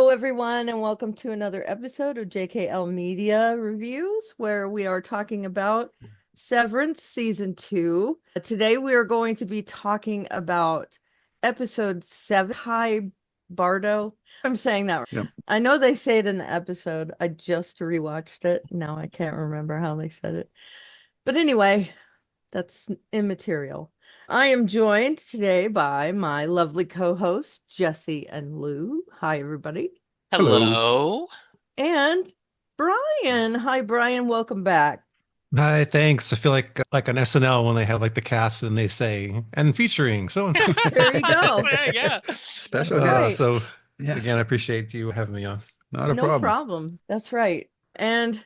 everyone, and welcome to another episode of JKL Media Reviews, where we are talking about Severance Season 2. Today, we are going to be talking about episode 7, Chikhai Bardo. I'm saying that. Yep. I know they say it in the episode. I just rewatched it. Now I can't remember how they said it. But anyway, that's immaterial. I am joined today by my lovely co-hosts, Jesse and Lou. Hi, everybody. Hello. Hello. And Brian. Hi, Brian. Welcome back. Hi, thanks. I feel like on SNL when they have like the cast and they say and featuring so and so. There you go. Yeah. Special That's right. guest. So Yes. again, I appreciate you having me on. Not a No problem. problem. That's right. And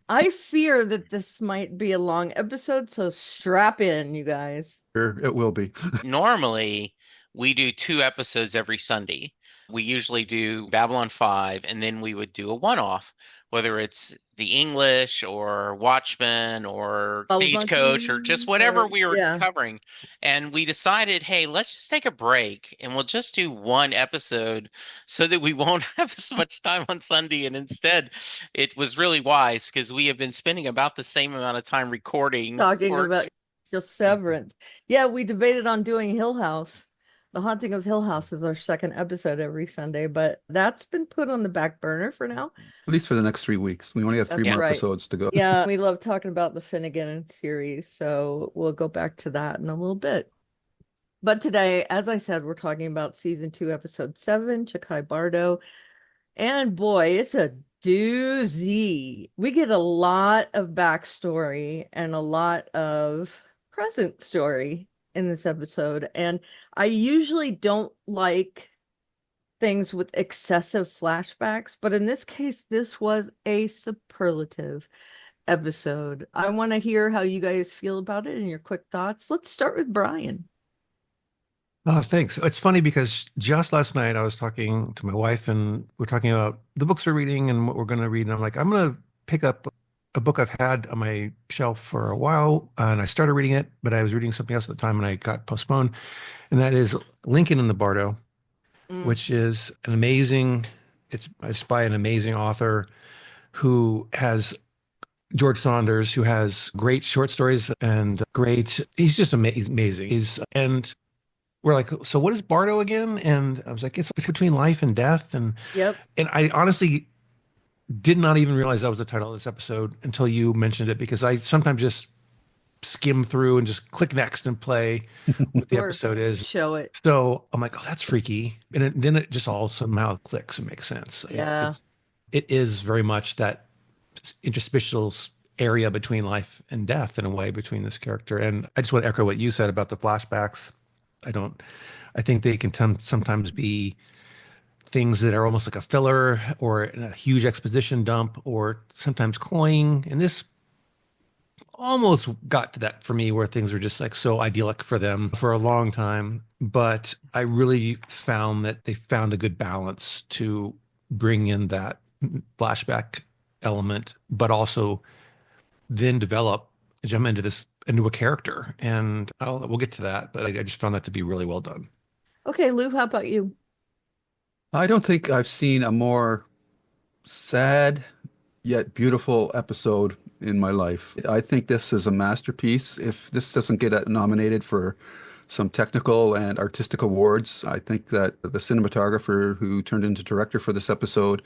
I fear that this might be a long episode, so strap in, you guys. Sure, it will be. Normally, we do 2 episodes every Sunday. We usually do Babylon 5, and then we would do a one-off, whether it's the English or Watchmen or Stagecoach or just whatever we were Yeah. covering. And we decided, hey, let's just take a break and we'll just do one episode so that we won't have as much time on Sunday. And instead, it was really wise because we have been spending about the same amount of time recording Talking about just Severance. Yeah, we debated on doing Hill House. The Haunting of Hill House is our second episode every Sunday, but that's been put on the back burner for now. At least for the next 3 weeks. We only have three That's more right. episodes to go. Yeah, we love talking about the Finnegan series, so we'll go back to that in a little bit. But today, as I said, we're talking about season 2, episode 7, Chikhai Bardo. And boy, it's a doozy. We get a lot of backstory and a lot of present story in this episode. And I usually don't like things with excessive flashbacks, but in this case, this was a superlative episode. I want to hear how you guys feel about it and your quick thoughts. Let's start with Brian. Oh, thanks. It's funny because just last night I was talking to my wife and we're talking about the books we're reading and what we're going to read. And I'm like, I'm going to pick up a book I've had on my shelf for a while. And I started reading it, but I was reading something else at the time and I got postponed. And that is Lincoln in the Bardo, which is an amazing, it's by an amazing author who has George Saunders, who has great short stories and he's just amazing. And we're like, so what is Bardo again? And I was like, it's between life and death. And Yep. and I honestly did not even realize that was the title of this episode until you mentioned it, because I sometimes just skim through and just click next and play what the Or episode is. show it. So I'm like, oh, that's freaky. And then it just all somehow clicks and makes sense. Yeah. It is very much that interstitial area between life and death in a way between this character. And I just want to echo what you said about the flashbacks. I think they can sometimes be things that are almost like a filler or a huge exposition dump or sometimes cloying. And this almost got to that for me where things were just like so idyllic for them for a long time. But I really found that they found a good balance to bring in that flashback element, but also then jump into a character. And we'll get to that, but I just found that to be really well done. Okay, Lou, how about you? I don't think I've seen a more sad yet beautiful episode in my life. I think this is a masterpiece. If this doesn't get nominated for some technical and artistic awards, I think that the cinematographer who turned into director for this episode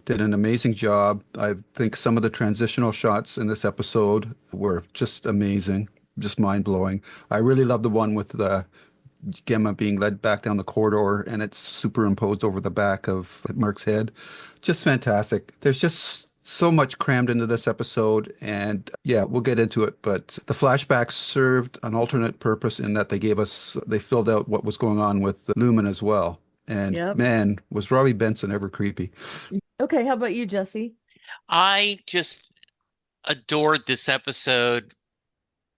did an amazing job. I think some of the transitional shots in this episode were just amazing, just mind-blowing. I really love the one with the Gemma being led back down the corridor and it's superimposed over the back of Mark's head. Just fantastic. There's just so much crammed into this episode, and yeah, we'll get into it, but the flashbacks served an alternate purpose in that they filled out what was going on with Lumen as well. And Yep. man, was Robbie Benson ever creepy. Okay, how about you, Jesse? I just adored this episode,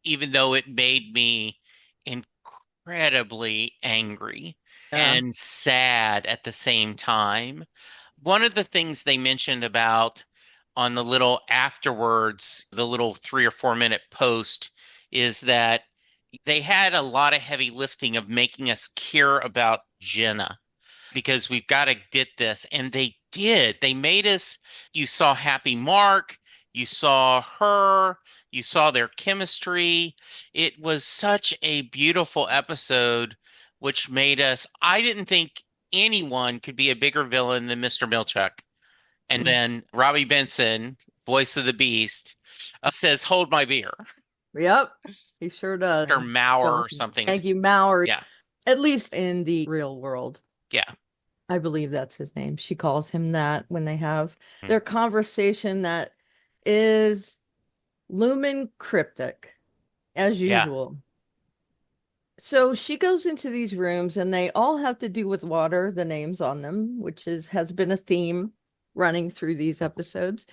even though it made me incredibly angry Yeah. and sad at the same time. One of the things they mentioned about on the little afterwards, the little 3 or 4 minute post, is that they had a lot of heavy lifting of making us care about Jenna. because we've got to get this. And they did. They made us, you saw Happy Mark, you saw her, you saw their chemistry. It was such a beautiful episode, which made us, I didn't think anyone could be a bigger villain than Mr. Milchuk. And then Robbie Benson, voice of the beast, says, "Hold my beer." Yep, he sure does. Or Mauer or something. Thank you, Mauer. Yeah. At least in the real world. Yeah. I believe that's his name. She calls him that when they have their conversation that is Lumen cryptic, as usual. So she goes into these rooms and they all have to do with water, the names on them, which has been a theme running through these episodes.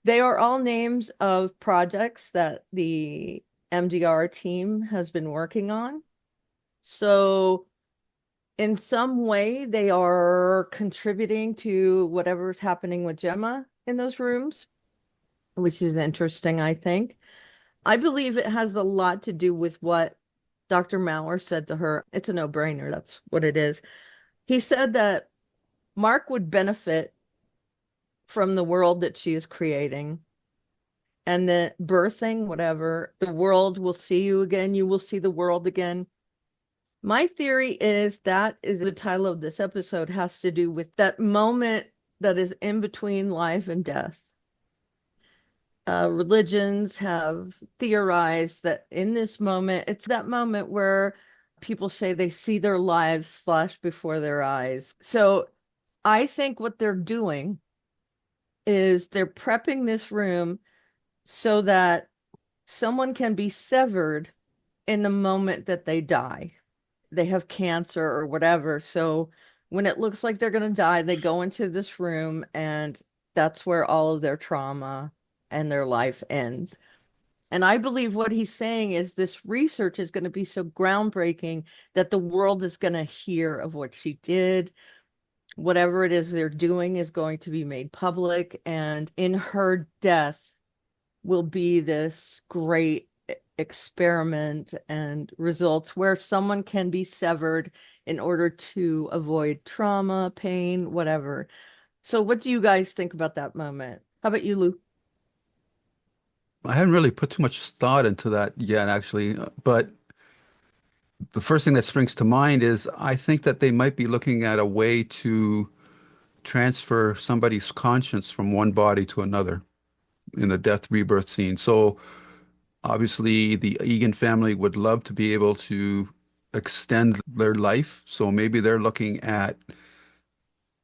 They are all names of projects that the MDR team has been working on. So in some way, they are contributing to whatever's happening with Gemma in those rooms, which is interesting, I think. I believe it has a lot to do with what Dr. Maurer said to her. It's a no-brainer. That's what it is. He said that Mark would benefit from the world that she is creating and the birthing, whatever. The world will see you again. You will see the world again. My theory is that is the title of this episode has to do with that moment that is in between life and death. Religions have theorized that in this moment, it's that moment where people say they see their lives flash before their eyes. So I think what they're doing is they're prepping this room so that someone can be severed in the moment that they die. They have cancer or whatever. So when it looks like they're going to die, they go into this room and that's where all of their trauma and their life ends. And I believe what he's saying is this research is going to be so groundbreaking that the world is going to hear of what she did. Whatever it is they're doing is going to be made public. And in her death will be this great experiment and results where someone can be severed in order to avoid trauma, pain, whatever. So what do you guys think about that moment? How about you, Lou? I haven't really put too much thought into that yet, actually. But the first thing that springs to mind is I think that they might be looking at a way to transfer somebody's conscience from one body to another in the death rebirth scene. So obviously, the Egan family would love to be able to extend their life. So maybe they're looking at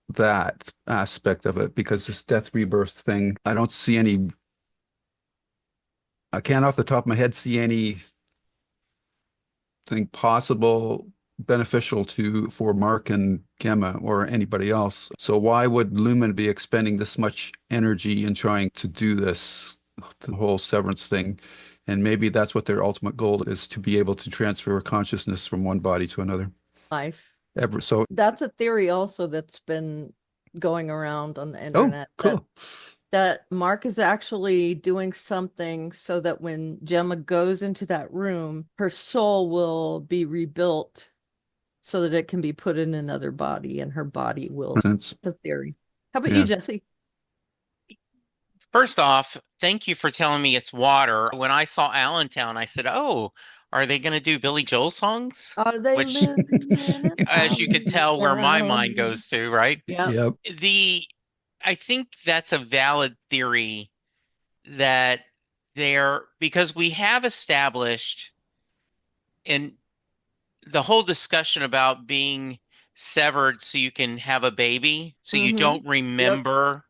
that aspect of it because this death rebirth thing, I can't off the top of my head see anything possible beneficial for Mark and Gemma or anybody else. So why would Lumen be expending this much energy in trying to do this, the whole severance thing? And maybe that's what their ultimate goal is, to be able to transfer consciousness from one body to another. Life. So that's a theory also that's been going around on the internet. Oh, cool. That Mark is actually doing something so that when Gemma goes into that room, her soul will be rebuilt so that it can be put in another body and her body will. That's a theory. How about you, Jesse? First off, thank you for telling me it's water. When I saw Allentown, I said, "Oh, are they going to do Billy Joel songs?" Are they living in as you could tell, where my mind goes to, right? Yeah. Yep. I think that's a valid theory that because we have established in the whole discussion about being severed so you can have a baby, so you don't remember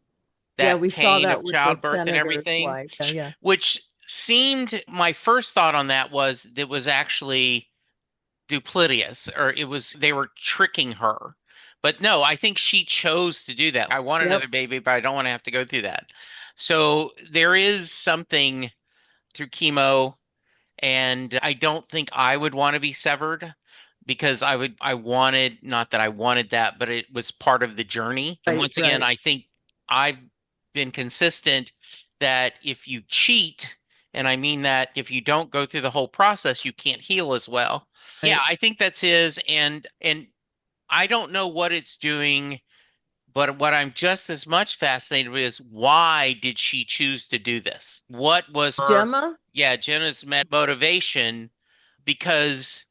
that we saw pain that of with childbirth and everything. Which seemed, my first thought on that was it was actually duplicitous, or they were tricking her. But no, I think she chose to do that. I want another baby, but I don't want to have to go through that. So there is something through chemo, and I don't think I would want to be severed because I wanted, not that I wanted that, but it was part of the journey. And once again, I think I've been consistent that if you cheat, and I mean that if you don't go through the whole process, you can't heal as well. Yeah, I think that's his. And I don't know what it's doing, but what I'm just as much fascinated with is why did she choose to do this? What was her, Gemma, yeah, Jenna's motivation? Because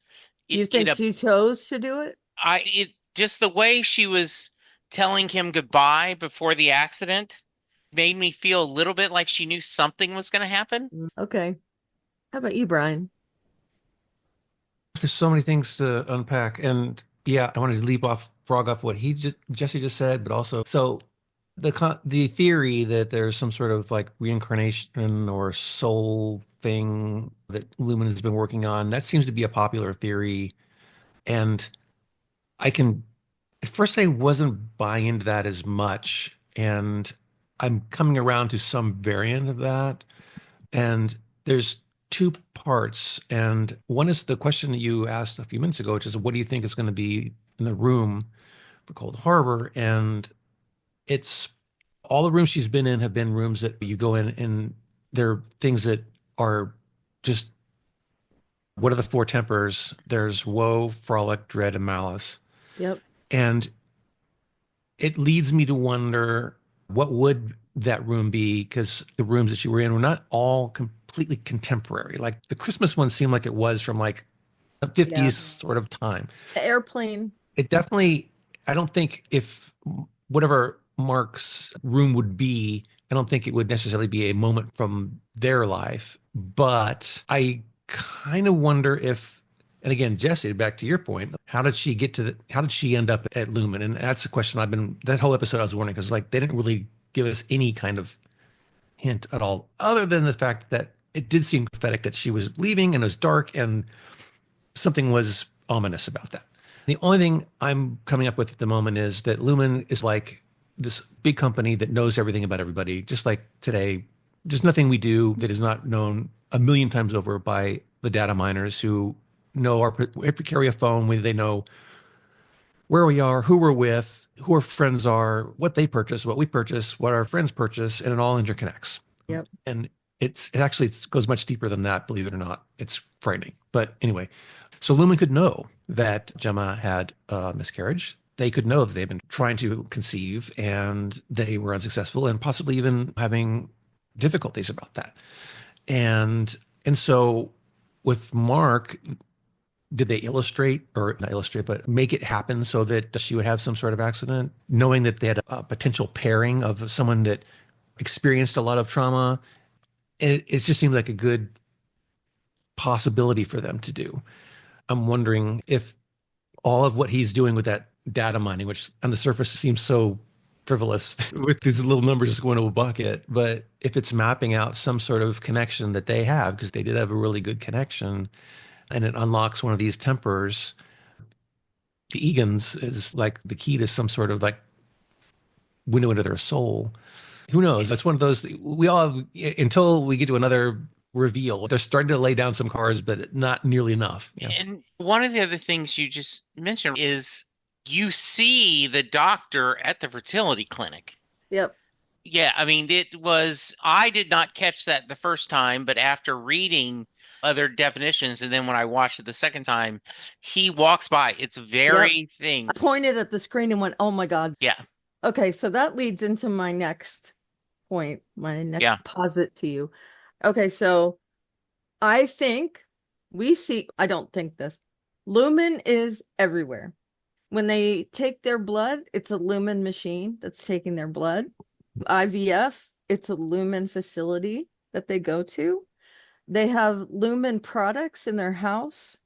you it think she chose to do it? it just the way she was telling him goodbye before the accident made me feel a little bit like she knew something was going to happen. Okay. How about you, Brian? There's so many things to unpack, and yeah, I wanted to frog off what Jesse just said, but also the theory that there's some sort of like reincarnation or soul thing that Lumen has been working on, that seems to be a popular theory, and I can at first I wasn't buying into that as much, and I'm coming around to some variant of that. And there's two parts. And one is the question that you asked a few minutes ago, which is what do you think is going to be in the room for Cold Harbor? And it's all the rooms she's been in have been rooms that you go in and there are things that are just what are the four tempers? There's woe, frolic, dread, and malice. Yep. And it leads me to wonder what would that room be, because the rooms that you were in were not all completely contemporary. Like the Christmas one seemed like it was from like a Yeah. 50s sort of time. The airplane. It definitely, I don't think if whatever Mark's room would be, I don't think it would necessarily be a moment from their life. But I kind of wonder if, and again, Jesse, back to your point, how did she end up at Lumen? And that's a question that whole episode I was wondering, because like they didn't really give us any kind of hint at all, other than the fact that it did seem prophetic that she was leaving and it was dark and something was ominous about that. The only thing I'm coming up with at the moment is that Lumen is like this big company that knows everything about everybody. Just like today, there's nothing we do that is not known a million times over by the data miners who know if we carry a phone, they know where we are, who we're with, who our friends are, what they purchase, what we purchase, what our friends purchase, and it all interconnects. Yep. And it actually goes much deeper than that, believe it or not. It's frightening. But anyway, so Lumen could know that Gemma had a miscarriage. They could know that they've been trying to conceive and they were unsuccessful and possibly even having difficulties about that. And so with Mark, did they illustrate or not illustrate, but make it happen so that she would have some sort of accident, knowing that they had a potential pairing of someone that experienced a lot of trauma? And it just seemed like a good possibility for them to do. I'm wondering if all of what he's doing with that data mining, which on the surface seems so frivolous with these little numbers just going to a bucket, but if it's mapping out some sort of connection that they have, because they did have a really good connection, and it unlocks one of these tempers, the Egans is like the key to some sort of like window into their soul. Who knows? That's one of those we all have until we get to another reveal. They're starting to lay down some cards, but not nearly enough. Yeah. And one of the other things you just mentioned is you see the doctor at the fertility clinic. Yep. Yeah, I mean, I did not catch that the first time, but after reading other definitions, and then when I watched it the second time, he walks by. It's very thing. I pointed at the screen and went, oh my God. Yeah. Okay, so that leads into my next point, my next posit to you. Okay, so I think I don't think this. Lumen is everywhere. When they take their blood, it's a Lumen machine that's taking their blood. IVF, it's a Lumen facility that they go to. They have Lumen products in their house.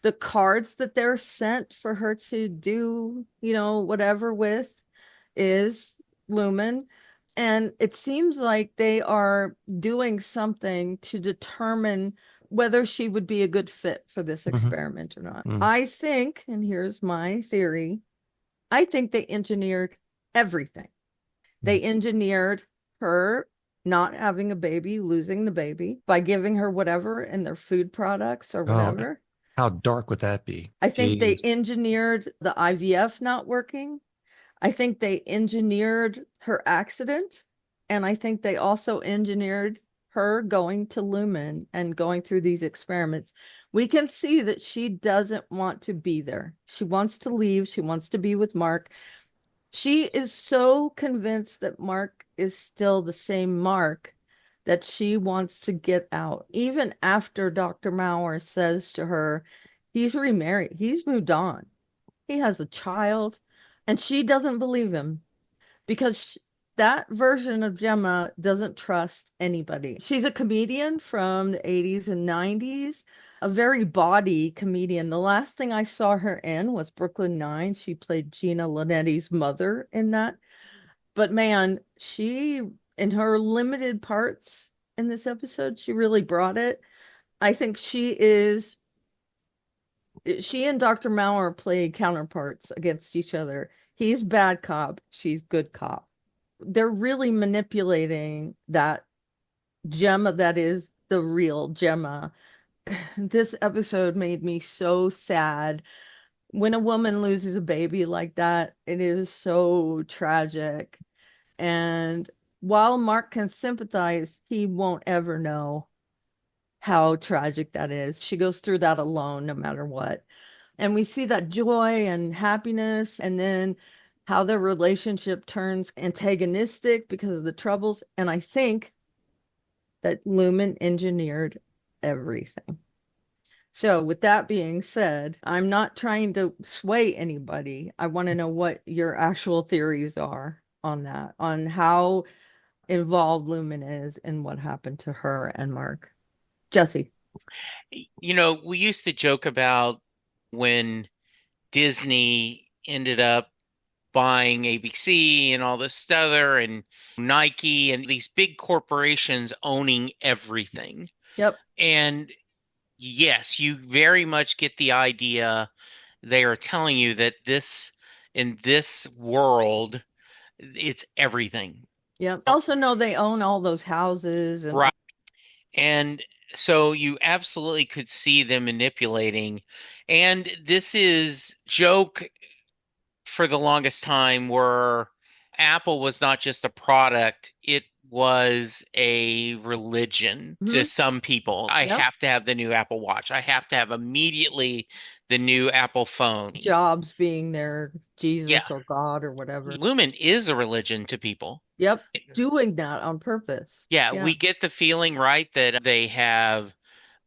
The cards that they're sent for her to do, whatever with is Lumen. And it seems like they are doing something to determine whether she would be a good fit for this experiment or not. I think, and here's my theory, I think they engineered everything. They engineered her not having a baby, losing the baby by giving her whatever in their food products or whatever. How dark would that be? I think they engineered the IVF not working. I think they engineered her accident. And I think they also engineered her going to Lumen and going through these experiments, we can see that she doesn't want to be there. She wants to leave. She wants to be with Mark. She is so convinced that Mark is still the same Mark that she wants to get out. Even after Dr. Maurer says to her, he's remarried, he's moved on, he has a child, and she doesn't believe him because that version of Gemma doesn't trust anybody. She's a comedian from the 80s and 90s, a very bawdy comedian. The last thing I saw her in was Brooklyn Nine. She played Gina Linetti's mother in that. But man, she, in her limited parts in this episode, she really brought it. I think she and Dr. Maurer play counterparts against each other. He's bad cop, she's good cop. They're really manipulating that Gemma that is the real Gemma. This episode made me so sad. When a woman loses a baby like that, it is so tragic. And while Mark can sympathize, he won't ever know how tragic that is. She goes through that alone, no matter what. And we see that joy and happiness, and then how their relationship turns antagonistic because of the troubles. And I think that Lumen engineered everything. So, with that being said, I'm not trying to sway anybody. I want to know what your actual theories are on that, on how involved Lumen is in what happened to her and Mark. Jesse. We used to joke about when Disney ended up buying ABC and all this other and Nike and these big corporations owning everything. Yep. And yes, you very much get the idea they are telling you that in this world, it's everything. Yep. Also know they own all those houses and right. And so you absolutely could see them manipulating. And this is joke for the longest time where Apple was not just a product, it was a religion to some people. I have to have the new Apple Watch. I have to have immediately the new Apple phone. Jobs being their Jesus or God or whatever. Lumen is a religion to people. Yep. Doing that on purpose. Yeah, we get the feeling, right, that they have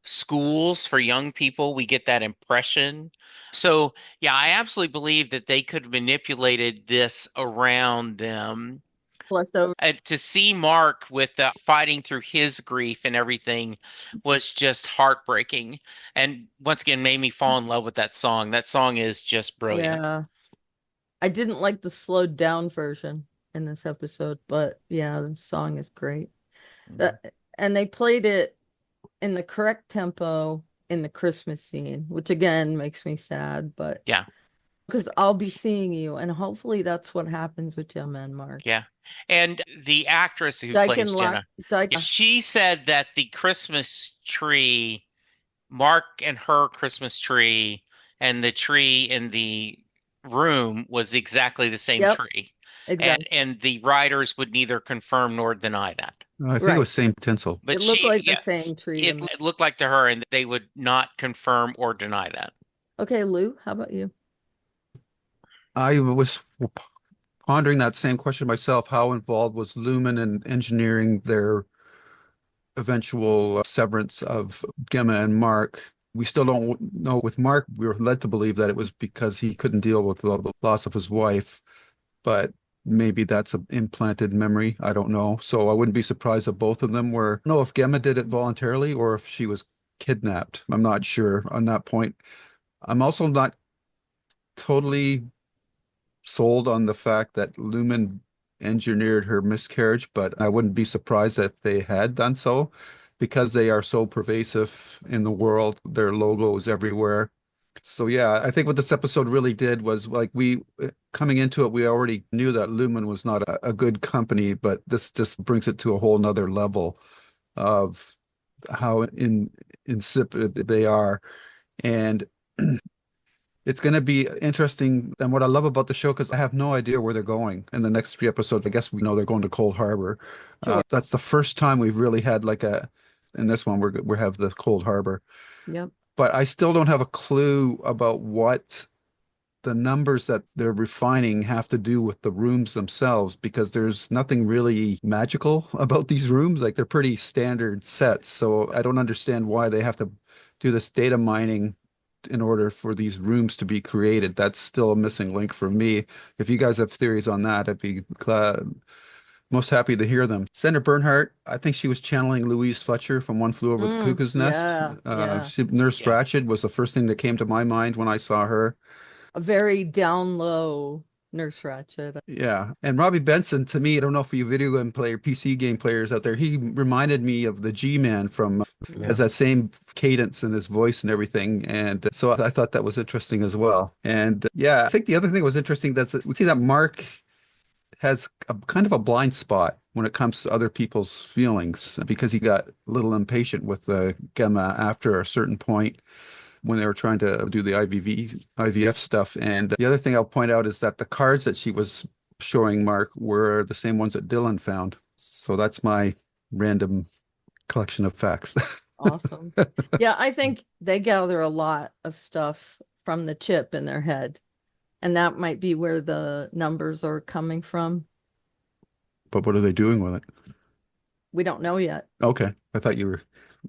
schools for young people. We get that impression. So, yeah, I absolutely believe that they could have manipulated this around them. To see Mark with fighting through his grief and everything was just heartbreaking. And once again, made me fall in love with that song. That song is just brilliant. Yeah. I didn't like the slowed down version in this episode, but yeah, the song is great. And they played it in the correct tempo in the Christmas scene, which again makes me sad, but yeah, because I'll be seeing you, and hopefully that's what happens with Gemma and Mark. Yeah. And the actress who plays Jenna, she said that the Christmas tree, Mark and her Christmas tree, and the tree in the room was exactly the same tree. Exactly. And the writers would neither confirm nor deny that. I think it was same tinsel. But it looked like the same tree. It looked like to her, and they would not confirm or deny that. Okay, Lou, how about you? I was pondering that same question myself. How involved was Lumen in engineering their eventual severance of Gemma and Mark? We still don't know. With Mark, we were led to believe that it was because he couldn't deal with the loss of his wife, but maybe that's an implanted memory. I don't know. So I wouldn't be surprised if both of them were. I don't know if Gemma did it voluntarily or if she was kidnapped. I'm not sure on that point. I'm also not totally sold on the fact that Lumen engineered her miscarriage, but I wouldn't be surprised if they had done so because they are so pervasive in the world. Their logo is everywhere. So yeah, I think what this episode really did was like coming into it, we already knew that Lumen was not a good company, but this just brings it to a whole nother level of how insipid they are. And It's going to be interesting. And what I love about the show, because I have no idea where they're going in the next 3 episodes. I guess we know they're going to Cold Harbor. Sure. That's the first time we've really had like in this one, we have the Cold Harbor. Yep. But I still don't have a clue about what the numbers that they're refining have to do with the rooms themselves, because there's nothing really magical about these rooms. Like they're pretty standard sets. So I don't understand why they have to do this data mining in order for these rooms to be created. That's still a missing link for me. If you guys have theories on that, I'd be glad, most happy to hear them. Senator Bernhardt, I think she was channeling Louise Fletcher from One Flew Over the Cuckoo's Nest. Yeah. Nurse Yeah. Ratched was the first thing that came to my mind when I saw her. A very down low Nurse Ratched. Yeah. And Robbie Benson, to me, I don't know if you video game player, PC game players out there, he reminded me of the G-Man from, has that same cadence in his voice and everything. And so I thought that was interesting as well. And yeah, I think the other thing that was interesting, we see that Mark has a kind of a blind spot when it comes to other people's feelings, because he got a little impatient with Gemma after a certain point when they were trying to do the IVF stuff. And the other thing I'll point out is that the cards that she was showing Mark were the same ones that Dylan found. So that's my random collection of facts. Awesome. Yeah, I think they gather a lot of stuff from the chip in their head. And that might be where the numbers are coming from. But what are they doing with it? We don't know yet. Okay. I thought you were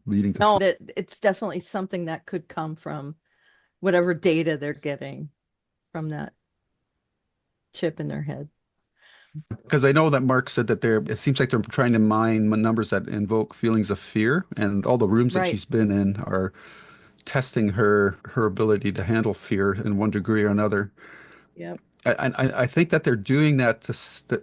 leading to No, that it's definitely something that could come from whatever data they're getting from that chip in their head. Because I know that Mark said that it seems like they're trying to mine numbers that invoke feelings of fear, and all the rooms that Right. she's been in are testing her ability to handle fear in one degree or another. Yep. I think that they're doing that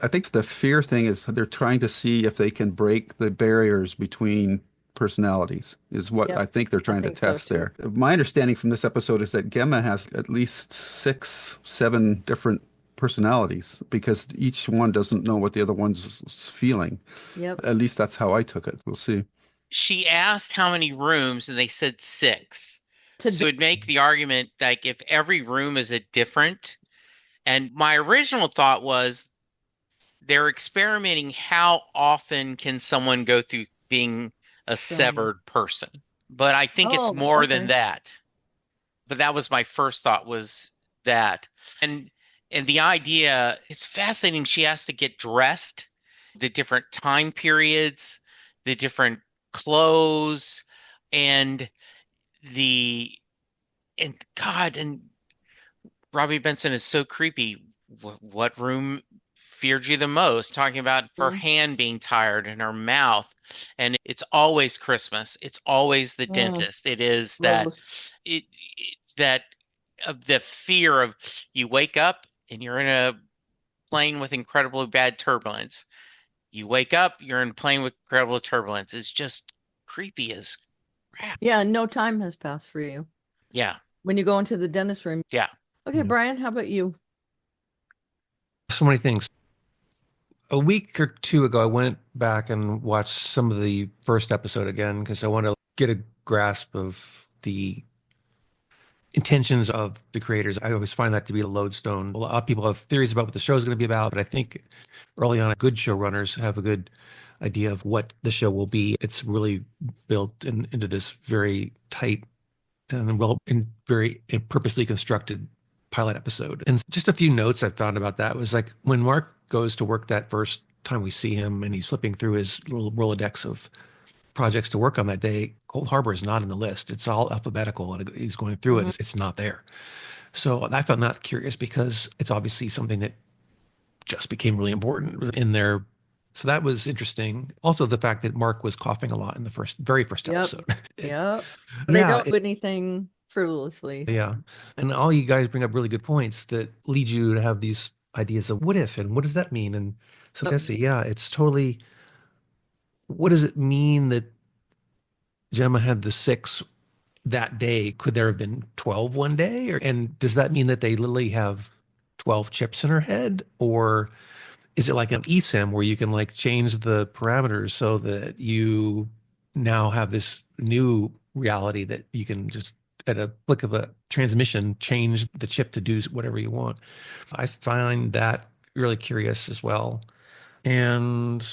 I think the fear thing is they're trying to see if they can break the barriers between personalities, is what Yep. I think they're trying to think so, test too. there. My understanding from this episode is that Gemma has at least 6, 7 different personalities, because each one doesn't know what the other one's feeling. Yep. At least that's how I took it. We'll see. She asked how many rooms, and they said 6. To So it'd make the argument like if every room is a different. And my original thought was they're experimenting how often can someone go through being a severed person. But I think it's more than that. But that was my first thought, was that. And the idea, it's fascinating. She has to get dressed, the different time periods, the different clothes, and God, and Robbie Benson is so creepy. What room feared you the most? Talking about her hand being tired and her mouth. And it's always Christmas. It's always the dentist. It is that that of the fear of you wake up and you're in a plane with incredibly bad turbulence. You wake up, you're in a plane with incredible turbulence. It's just creepy as crap. Yeah, no time has passed for you. Yeah. When you go into the dentist room. Yeah. Okay, Brian, how about you? So many things. A week or two ago, I went back and watched some of the first episode again because I want to get a grasp of the intentions of the creators. I always find that to be a lodestone. A lot of people have theories about what the show is going to be about, but I think early on, good showrunners have a good idea of what the show will be. It's really built into this very tight and very purposely constructed pilot episode. And just a few notes I found about that was like when Mark goes to work that first time we see him and he's flipping through his little Rolodex of projects to work on that day, Cold Harbor is not in the list. It's all alphabetical and he's going through it. It's not there. So I found that curious because it's obviously something that just became really important in there. So that was interesting. Also, the fact that Mark was coughing a lot in the very first episode. Yep. They don't do anything frivolously. Yeah. And all you guys bring up really good points that lead you to have these ideas of what if and what does that mean? And so Jesse, yeah, it's totally, what does it mean that Gemma had the 6 that day? Could there have been 12 one day? And does that mean that they literally have 12 chips in her head? Or is it like an eSIM where you can like change the parameters so that you now have this new reality that you can just at a flick of a transmission, change the chip to do whatever you want. I find that really curious as well. And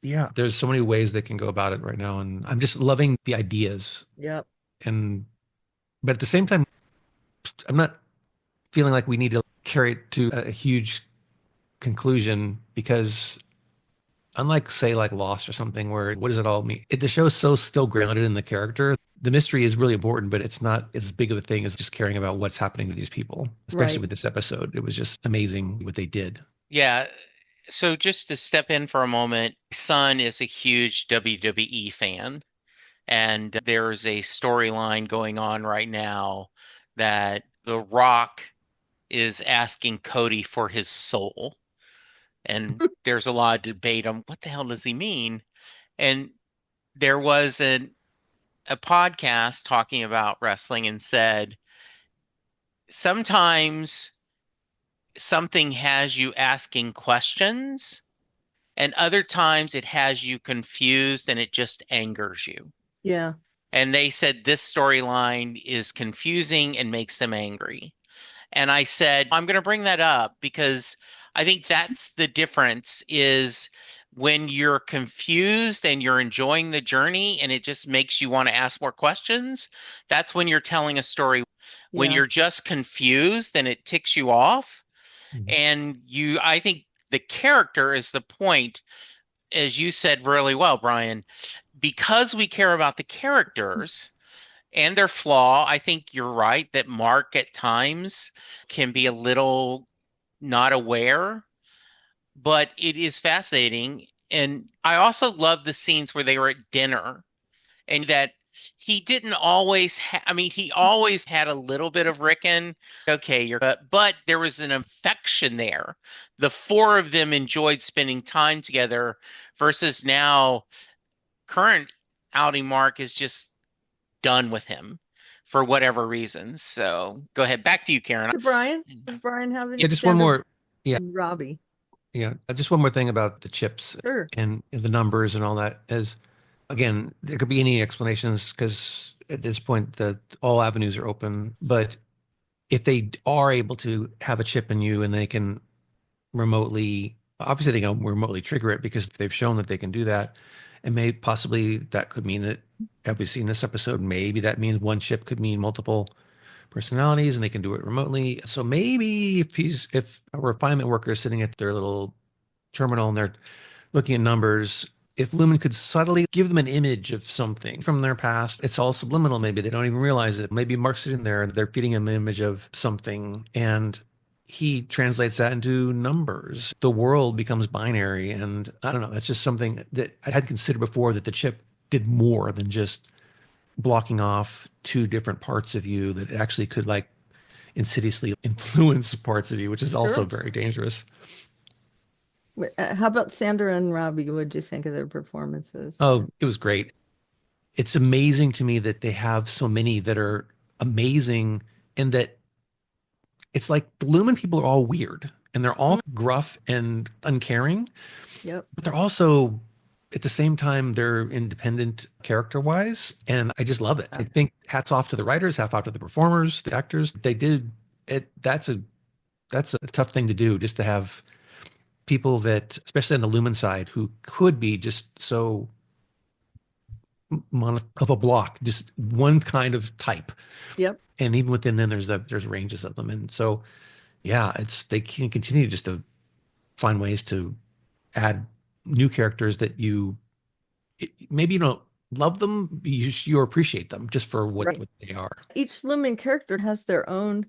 yeah, there's so many ways they can go about it right now. And I'm just loving the ideas. Yep. But at the same time, I'm not feeling like we need to carry it to a huge conclusion because unlike say like Lost or something where what does it all mean? The show is so still grounded in the character. The mystery is really important, but it's not as big of a thing as just caring about what's happening to these people, especially Right. with this episode. It was just amazing what they did. Yeah. So just to step in for a moment, my son is a huge WWE fan, and there's a storyline going on right now that The Rock is asking Cody for his soul. And there's a lot of debate on what the hell does he mean? And there was a podcast talking about wrestling and said sometimes something has you asking questions, and other times it has you confused and it just angers you. Yeah. And they said this storyline is confusing and makes them angry. And I said, I'm going to bring that up because I think that's the difference is when you're confused and you're enjoying the journey and it just makes you want to ask more questions, that's when you're telling a story. When Yeah. you're just confused and it ticks you off, Mhm. and I think the character is the point, as you said really well, Brian, because we care about the characters and their flaw. I think you're right that Mark at times can be a little not aware, but it is fascinating. And I also love the scenes where they were at dinner and that he didn't always I mean, he always had a little bit of Rickon. Okay, but there was an affection there. The four of them enjoyed spending time together versus now current outing Mark is just done with him for whatever reasons. So go ahead. Back to you, Karen. To Brian, does Brian have any Yeah, just one Sandra more. Yeah, and Robbie? yeah. Just one more thing about the chips Sure. and the numbers and all that is, again, there could be any explanations because at this point, all avenues are open. But if they are able to have a chip in you and they can remotely, obviously they can remotely trigger it because they've shown that they can do that. And may possibly that could mean that, have we seen this episode? Maybe that means one chip could mean multiple personalities and they can do it remotely. So maybe if a refinement worker is sitting at their little terminal and they're looking at numbers, if Lumen could subtly give them an image of something from their past, it's all subliminal. Maybe they don't even realize it. Maybe Mark's sitting there and they're feeding him an image of something and he translates that into numbers. The world becomes binary. And I don't know, that's just something that I had considered before, that the chip did more than just blocking off two different parts of you, that it actually could like insidiously influence parts of you, which is also Sure. very dangerous. How about Sandra and Robbie? What did you think of their performances? Oh, it was great. It's amazing to me that they have so many that are amazing, and that it's like the Lumen people are all weird and they're all gruff and uncaring, Yep. but they're also at the same time they're independent character wise, and I just love it. I think hats off to the writers, hats off to the performers, the actors. They did it. That's a tough thing to do, just to have people that, especially on the Lumen side, who could be just so of a block, just one kind of type. Yep. And even within them, there's ranges of them. And so, yeah, they can continue just to find ways to add new characters that maybe you don't love them, you appreciate them just for what they are. Each Lumen character has their own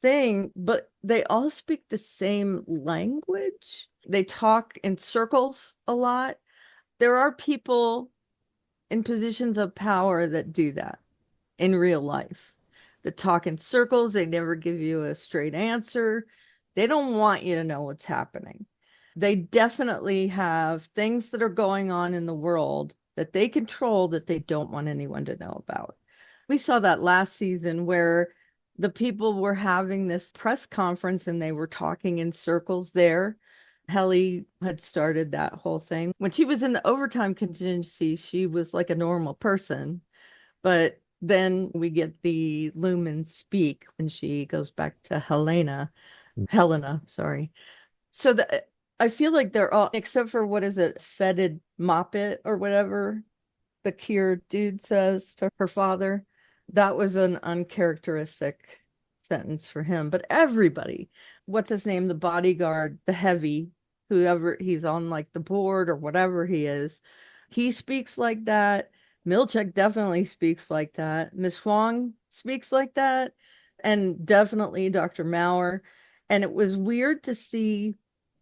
thing, but they all speak the same language. They talk in circles a lot. There are people in positions of power that do that in real life, that talk in circles. They never give you a straight answer. They don't want you to know what's happening. They definitely have things that are going on in the world that they control that they don't want anyone to know about. We saw that last season where the people were having this press conference and they were talking in circles there. Helly had started that whole thing. When she was in the overtime contingency, she was like a normal person, but Then we get the Lumen speak when she goes back to Helena, sorry. So I feel like they're all, except for what is it, fetid moppet or whatever the Kier dude says to her father. That was an uncharacteristic sentence for him. But everybody, what's his name? The bodyguard, the heavy, whoever he's on like the board or whatever he is, he speaks like that. Milchek definitely speaks like that. Miss Huang speaks like that. And definitely Dr. Maurer. And it was weird to see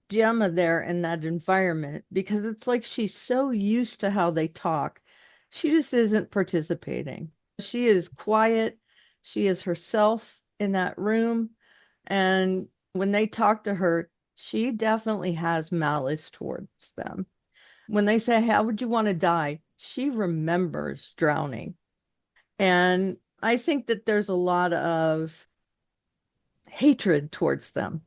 Gemma there in that environment because it's like she's so used to how they talk. She just isn't participating. She is quiet. She is herself in that room. And when they talk to her, she definitely has malice towards them. When they say, how would you want to die? She remembers drowning. And I think that there's a lot of hatred towards them,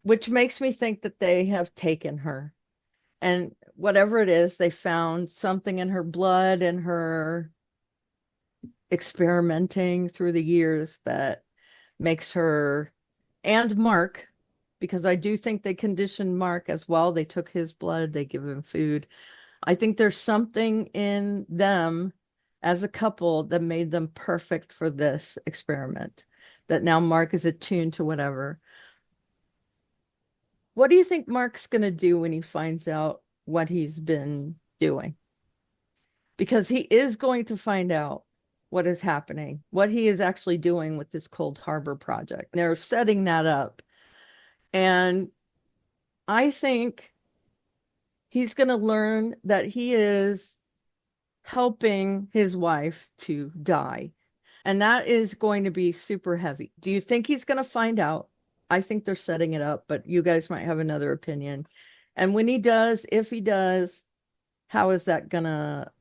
which makes me think that they have taken her. And whatever it is, they found something in her blood and her experimenting through the years that makes her, and Mark, because I do think they conditioned Mark as well. They took his blood, they give him food. I think there's something in them as a couple that made them perfect for this experiment, that now Mark is attuned to whatever. What do you think Mark's going to do when he finds out what he's been doing? Because he is going to find out what is happening, what he is actually doing with this Cold Harbor project. They're setting that up. And I think he's going to learn that he is helping his wife to die. And that is going to be super heavy. Do you think he's going to find out? I think they're setting it up, but you guys might have another opinion. And when he does, if he does, how is that going to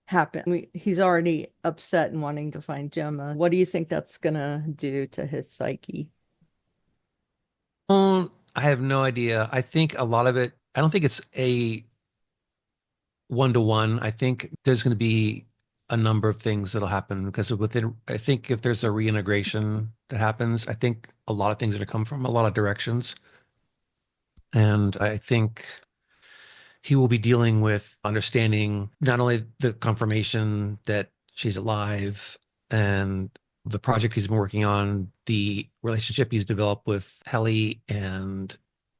happen? He's already upset and wanting to find Gemma. What do you think that's going to do to his psyche? I have no idea. I think a lot of it, I don't think it's a one-to-one. I think there's going to be a number of things that'll happen because I think if there's a reintegration that happens, I think a lot of things are going to come from a lot of directions. And I think he will be dealing with understanding not only the confirmation that she's alive and the project he's been working on, the relationship he's developed with Helly, and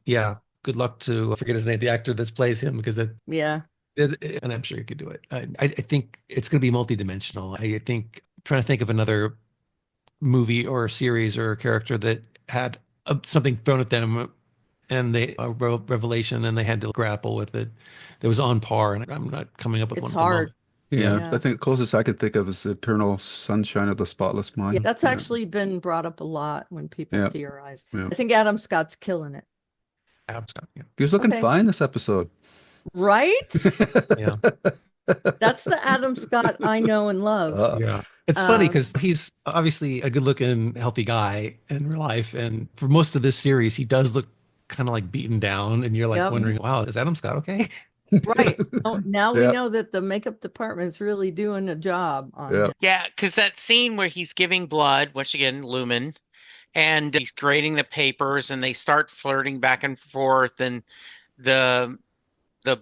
yeah, good luck to, I forget his name, the actor that plays him, because Yeah. and I'm sure he could do it. I think it's going to be multidimensional. I think trying to think of another movie or series or a character that had something thrown at them and a revelation and they had to grapple with it that was on par. And I'm not coming up with It's one at the moment. hard. Yeah, Yeah. I think the closest I could think of is Eternal Sunshine of the Spotless Mind. Yeah, that's actually been brought up a lot when people Yeah. theorize. Yeah. I think Adam Scott's killing it. Adam Scott, yeah. He was looking Okay. fine this episode. Right? Yeah. That's the Adam Scott I know and love. Yeah. It's funny because he's obviously a good looking, healthy guy in real life. And for most of this series, he does look kind of like beaten down. And you're like Yep. wondering, wow, is Adam Scott okay? Right. Now we Yep. know that the makeup department's really doing a job on Yep. him. Yeah, because that scene where he's giving blood, once again, Lumen, and he's grading the papers and they start flirting back and forth, and the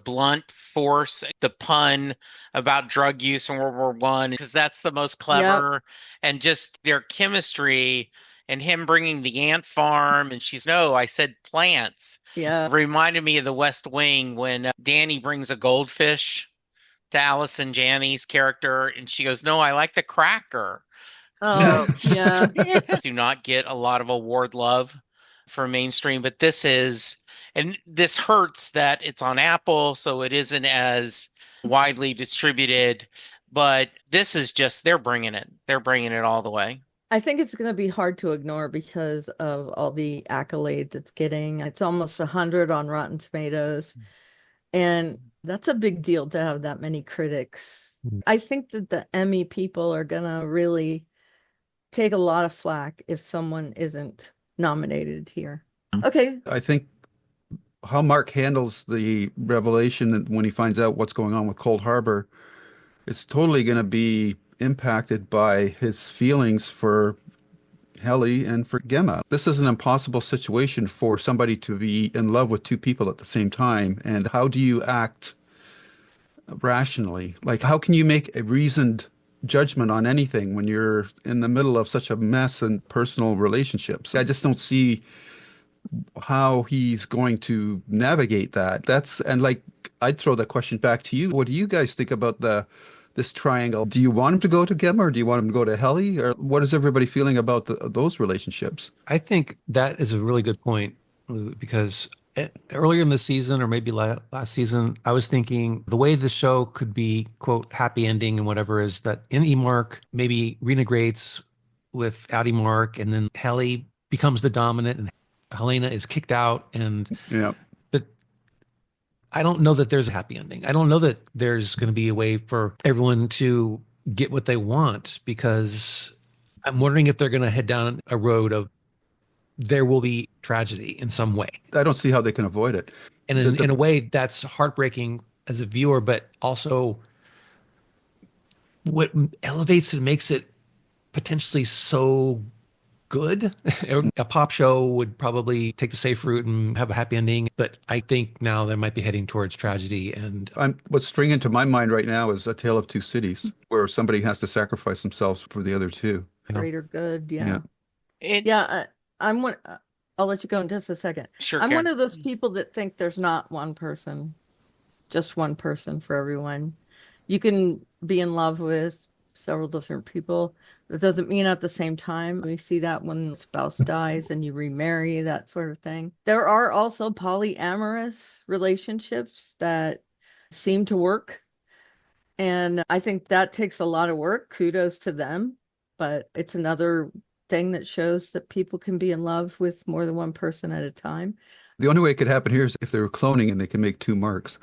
blunt force, the pun about drug use in World War One, because that's the most clever, and just their chemistry and him bringing the ant farm, and she's, no, I said plants. Yeah. Reminded me of the West Wing when Danny brings a goldfish to Allison Janney's character, and she goes, no, I like the cracker. Oh, yeah. Do not get a lot of award love for mainstream, but this is, and this hurts that it's on Apple, so it isn't as widely distributed, but this is just, they're bringing it all the way. I think it's going to be hard to ignore because of all the accolades it's getting. It's almost 100 on Rotten Tomatoes. And that's a big deal to have that many critics. I think that the Emmy people are going to really take a lot of flack if someone isn't nominated here. Okay. I think how Mark handles the revelation when he finds out what's going on with Cold Harbor is totally going to be impacted by his feelings for Helly and for Gemma. This is an impossible situation for somebody to be in love with two people at the same time. And how do you act rationally? Like, how can you make a reasoned judgment on anything when you're in the middle of such a mess and personal relationships? I just don't see how he's going to navigate that. And like, I'd throw that question back to you. What do you guys think about this triangle? Do you want him to go to Gemma, or do you want him to go to Helly, or what is everybody feeling about those relationships? I think that is a really good point, Lou, because earlier in the season, or maybe last season, I was thinking the way the show could be, quote, happy ending and whatever, is that Indy Mark maybe reintegrates with Outie Mark, and then Helly becomes the dominant and Helena is kicked out. Yeah. But I don't know that there's a happy ending. I don't know that there's going to be a way for everyone to get what they want, because I'm wondering if they're going to head down a road of there will be tragedy in some way. I don't see how they can avoid it. And in a way that's heartbreaking as a viewer, but also what elevates and makes it potentially so good. A pop show would probably take the safe route and have a happy ending, but I think now they might be heading towards tragedy. And what's springing into my mind right now is A Tale of Two Cities, where somebody has to sacrifice themselves for the other two. Greater good. Yeah. I'm one. I'll let you go in just a second. Sure, I'm Karen. one of those people that think there's not one person, just one person for everyone. You can be in love with several different people. That doesn't mean at the same time. We see that when the spouse dies and you remarry, that sort of thing. There are also polyamorous relationships that seem to work. And I think that takes a lot of work. Kudos to them. But it's another thing that shows that people can be in love with more than one person at a time. The only way it could happen here is if they were cloning and they can make two marks.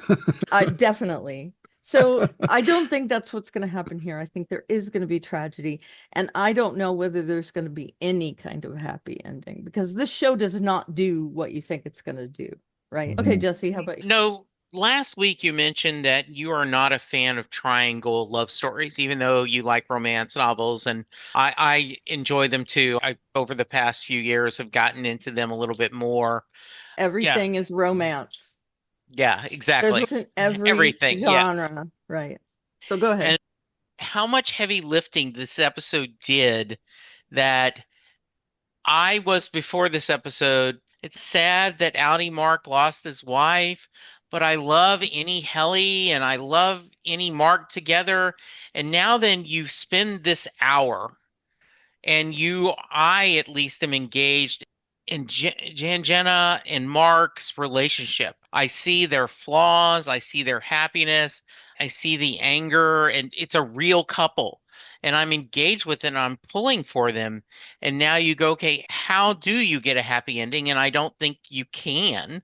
Definitely. So I don't think that's what's going to happen here. I think there is going to be tragedy. And I don't know whether there's going to be any kind of happy ending, because this show does not do what you think it's going to do. Right. Okay, Jesse, how about you? No, last week you mentioned that you are not a fan of triangle love stories, even though you like romance novels, and I enjoy them too. I, over the past few years, have gotten into them a little bit more. Everything is romance. Yeah, exactly. There's in everything genre. Yes. Right. So go ahead. And how much heavy lifting this episode did, that I was before this episode. It's sad that Outie Mark lost his wife, but I love any Helly and I love any Mark together. And now then you spend this hour and I at least am engaged in Jenna and Mark's relationship. I see their flaws, I see their happiness, I see the anger, and it's a real couple. And I'm engaged with it, and I'm pulling for them. And now you go, okay, how do you get a happy ending? And I don't think you can.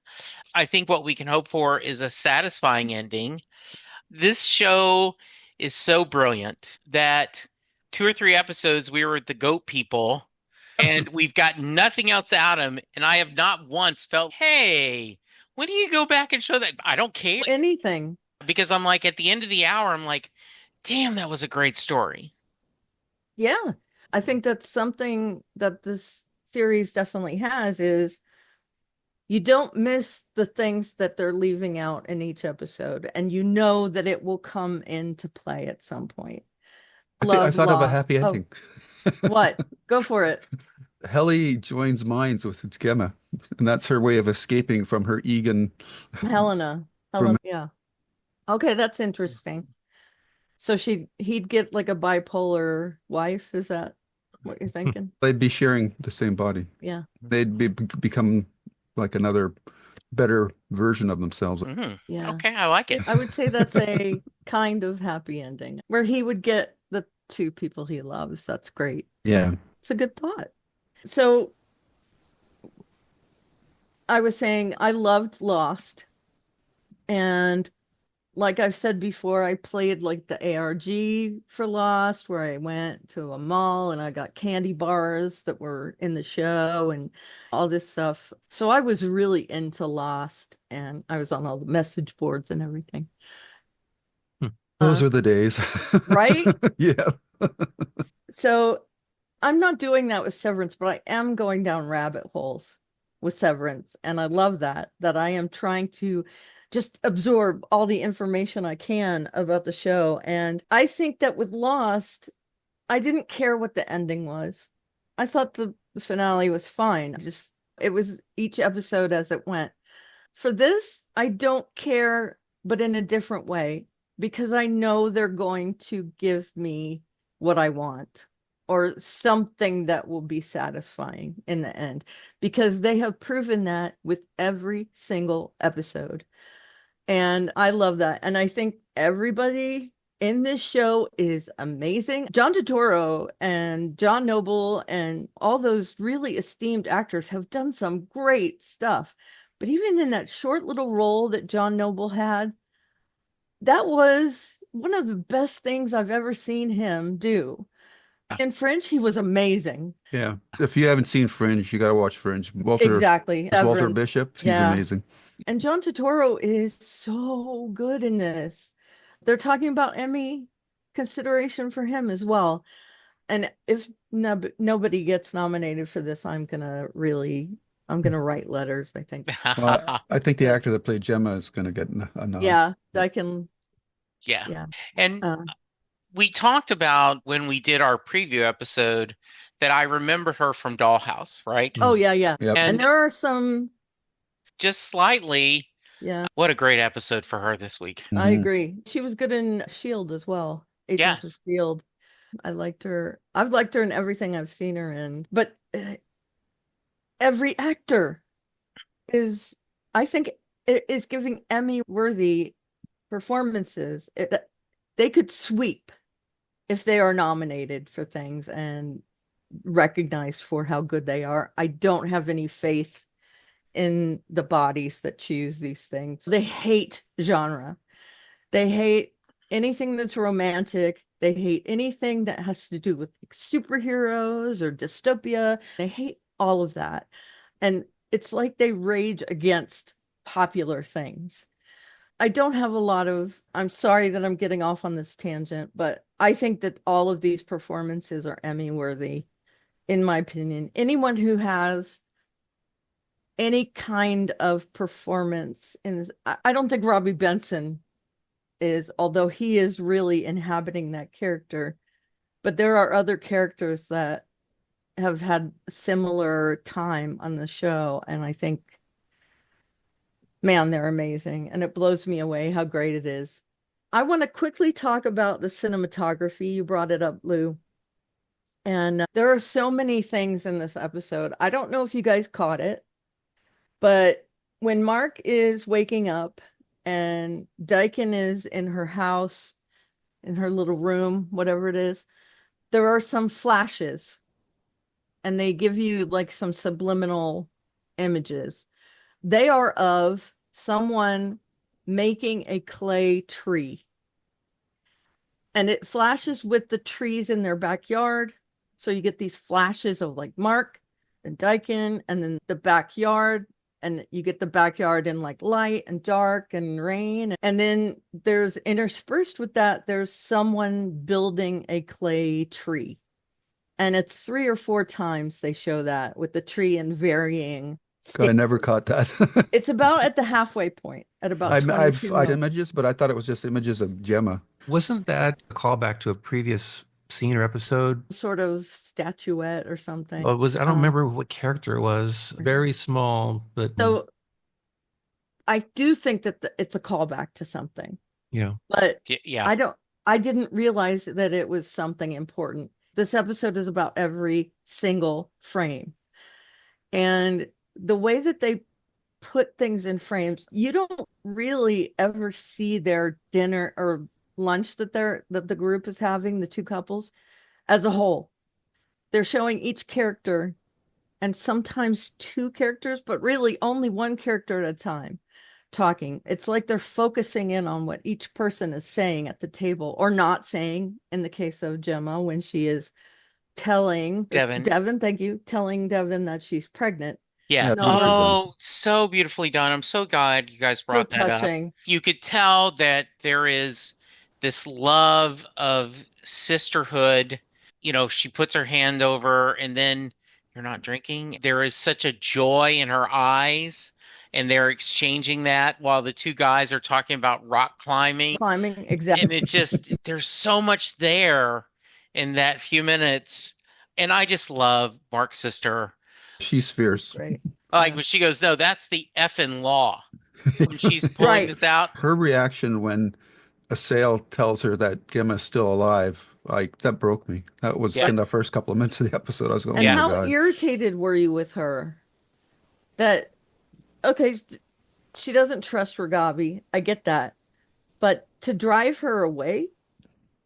I think what we can hope for is a satisfying ending. This show is so brilliant that 2 or 3 episodes we were the goat people and we've got nothing else out of him. And I have not once felt, hey, when do you go back and show that? I don't care. Anything. Because I'm like, at the end of the hour, I'm like, damn, that was a great story. Yeah. I think that's something that this series definitely has, is you don't miss the things that they're leaving out in each episode. And you know that it will come into play at some point. I thought of a happy ending. What? Go for it. Helly joins minds with Gemma, and that's her way of escaping from her Egan. Helena, yeah. Okay, that's interesting. So he'd get like a bipolar wife. Is that what you're thinking? They'd be sharing the same body. Yeah. They'd become like another better version of themselves. Mm-hmm. Yeah. Okay, I like it. I would say that's a kind of happy ending where he would get the two people he loves. That's great. Yeah. It's a good thought. So I was saying I loved Lost. And like I've said before, I played like the ARG for Lost, where I went to a mall and I got candy bars that were in the show and all this stuff. So I was really into Lost, and I was on all the message boards and everything. Those are the days. Right? Yeah. So I'm not doing that with Severance, but I am going down rabbit holes with Severance. And I love that I am trying to just absorb all the information I can about the show. And I think that with Lost, I didn't care what the ending was. I thought the finale was fine. Just it was each episode as it went. For this, I don't care, but in a different way, because I know they're going to give me what I want or something that will be satisfying in the end, because they have proven that with every single episode. And I love that. And I think everybody in this show is amazing. John Turturro and John Noble and all those really esteemed actors have done some great stuff. But even in that short little role that John Noble had, that was one of the best things I've ever seen him do. In Fringe, he was amazing. Yeah. If you haven't seen Fringe, you got to watch Fringe. Exactly. Walter Severance. Bishop, he's Yeah. amazing. And John Turturro is so good in this. They're talking about Emmy consideration for him as well. And if nobody gets nominated for this, I'm gonna write letters, I think. Well, I think the actor that played Gemma is going to get a nod. Yeah, I can. Yeah. Yeah. And we talked about when we did our preview episode that I remembered her from Dollhouse, right? Oh, yeah, yeah. Yep. And there are some. Just slightly. Yeah. What a great episode for her this week. I agree. She was good in Shield as well. Agents of Shield. I liked her. I've liked her in everything I've seen her in. But every actor is, I think, is giving Emmy worthy performances. They could sweep if they are nominated for things and recognized for how good they are. I don't have any faith in the bodies that choose these things. They hate genre. They hate anything that's romantic. They hate anything that has to do with superheroes or dystopia. They hate all of that. And it's like they rage against popular things. I don't have a lot of, I'm sorry that I'm getting off on this tangent, but I think that all of these performances are Emmy worthy, in my opinion. Anyone who has any kind of performance in this, I don't think Robbie Benson is, although he is really inhabiting that character, but there are other characters that have had similar time on the show, and I think, man, they're amazing, and it blows me away how great it is. I want to quickly talk about the cinematography. You brought it up, Lou. And there are so many things in this episode. I don't know if you guys caught it, but when Mark is waking up and Dyken is in her house, in her little room, whatever it is, there are some flashes and they give you like some subliminal images. They are of someone making a clay tree. And it flashes with the trees in their backyard. So you get these flashes of like Mark and Dyken and then the backyard. And you get the backyard in like light and dark and rain. And then there's interspersed with that, there's someone building a clay tree. And it's 3 or 4 times they show that with the tree in varying God, I never caught that. It's about at the halfway point, at about I've 22 minutes. images, but I thought it was just images of Gemma. Wasn't that a callback to a previous scene or episode? Sort of statuette or something. Well, I don't remember what character it was. Very small, but so I do think that it's a callback to something. Yeah. But yeah, I didn't realize that it was something important. This episode is about every single frame. And the way that they put things in frames, you don't really ever see their dinner or lunch that the group is having, the 2 couples, as a whole. They're showing each character and sometimes 2 characters, but really only 1 character at a time talking. It's like they're focusing in on what each person is saying at the table or not saying, in the case of Gemma, when she is telling Devin, thank you, telling Devin that she's pregnant. Yeah. Oh, so beautifully done. I'm so glad you guys brought that up. You could tell that there is this love of sisterhood. She puts her hand over and then you're not drinking. There is such a joy in her eyes, and they're exchanging that while the two guys are talking about rock climbing. Climbing, And exactly. it just, there's so much there in that few minutes. And I just love Mark's sister. She's fierce. Right. Like Yeah. when she goes, no, that's the effing law. When she's pulling Right. this out. Her reaction when a sale tells her that Gemma's still alive, like that broke me. That was Yeah. in the first couple of minutes of the episode. I was going, And oh my Yeah. how God. irritated were you with her that, okay, she doesn't trust Ragabi. I get that. But to drive her away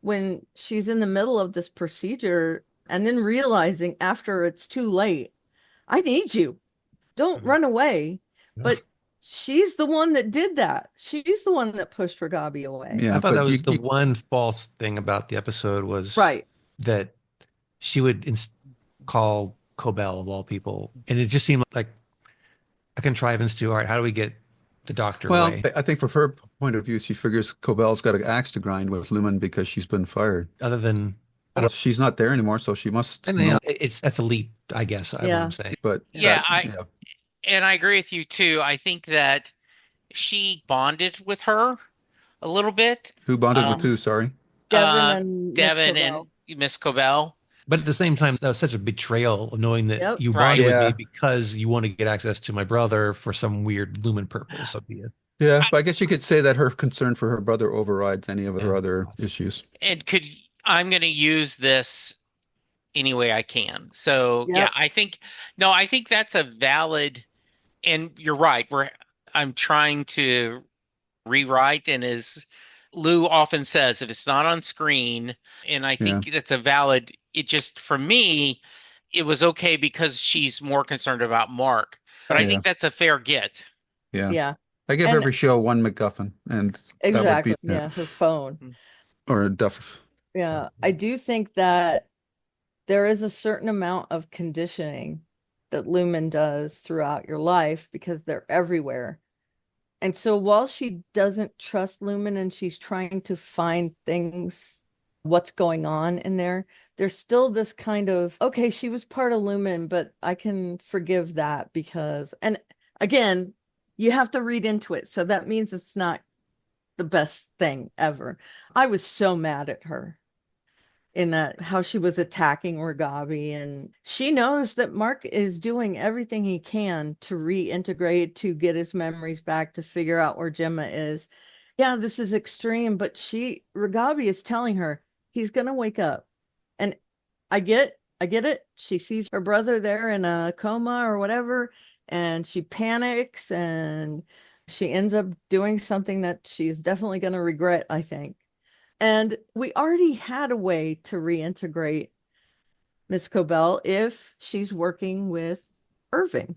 when she's in the middle of this procedure and then realizing after it's too late, I need you. Don't run away. But she's the one that did that. She's the one that pushed Ragabi away. Yeah, I thought that but was the one false thing about the episode was Right. that she would call Cobell of all people, and it just seemed like a contrivance to, all right, how do we get the doctor well, away? I think from her point of view, she figures Cobell's got an axe to grind with Lumen because she's been fired. Other than, Well, she's not there anymore, so she must and know. that's a leap, I guess. I what Yeah. I'm saying. But Yeah, yeah. and I agree with you too. I think that she bonded with her a little bit. Who bonded with who? Sorry. Devin and Miss Devin Cobell. and Miss Cobell. But at the same time, that was such a betrayal of knowing that Yep. you Right. bonded with Yeah. me because you want to get access to my brother for some weird Lumen purpose. So be it. Yeah, but I guess you could say that her concern for her brother overrides any of her Yeah. other issues. And I'm going to use this any way I can. So Yep. yeah, I think that's a valid, and you're right. I'm trying to rewrite, and as Lou often says, if it's not on screen, and I think that's a valid, it just, for me, it was okay because she's more concerned about Mark. But I think that's a fair get. Yeah. Yeah. I give And- every show one MacGuffin, and that would Exactly. be Yeah. Her phone. or a duff. Yeah. I do think that there is a certain amount of conditioning that Lumen does throughout your life because they're everywhere. And so while she doesn't trust Lumen and she's trying to find things, what's going on in there, there's still this kind of, okay, she was part of Lumen, but I can forgive that because, and again, you have to read into it. So that means it's not the best thing ever. I was so mad at her in that how she was attacking Ragabi, and she knows that Mark is doing everything he can to reintegrate, to get his memories back, to figure out where Gemma is. Yeah, this is extreme, but Ragabi is telling her he's gonna wake up. And I get it. She sees her brother there in a coma or whatever, and she panics and she ends up doing something that she's definitely gonna regret, I think. And we already had a way to reintegrate Miss Cobell if she's working with Irving.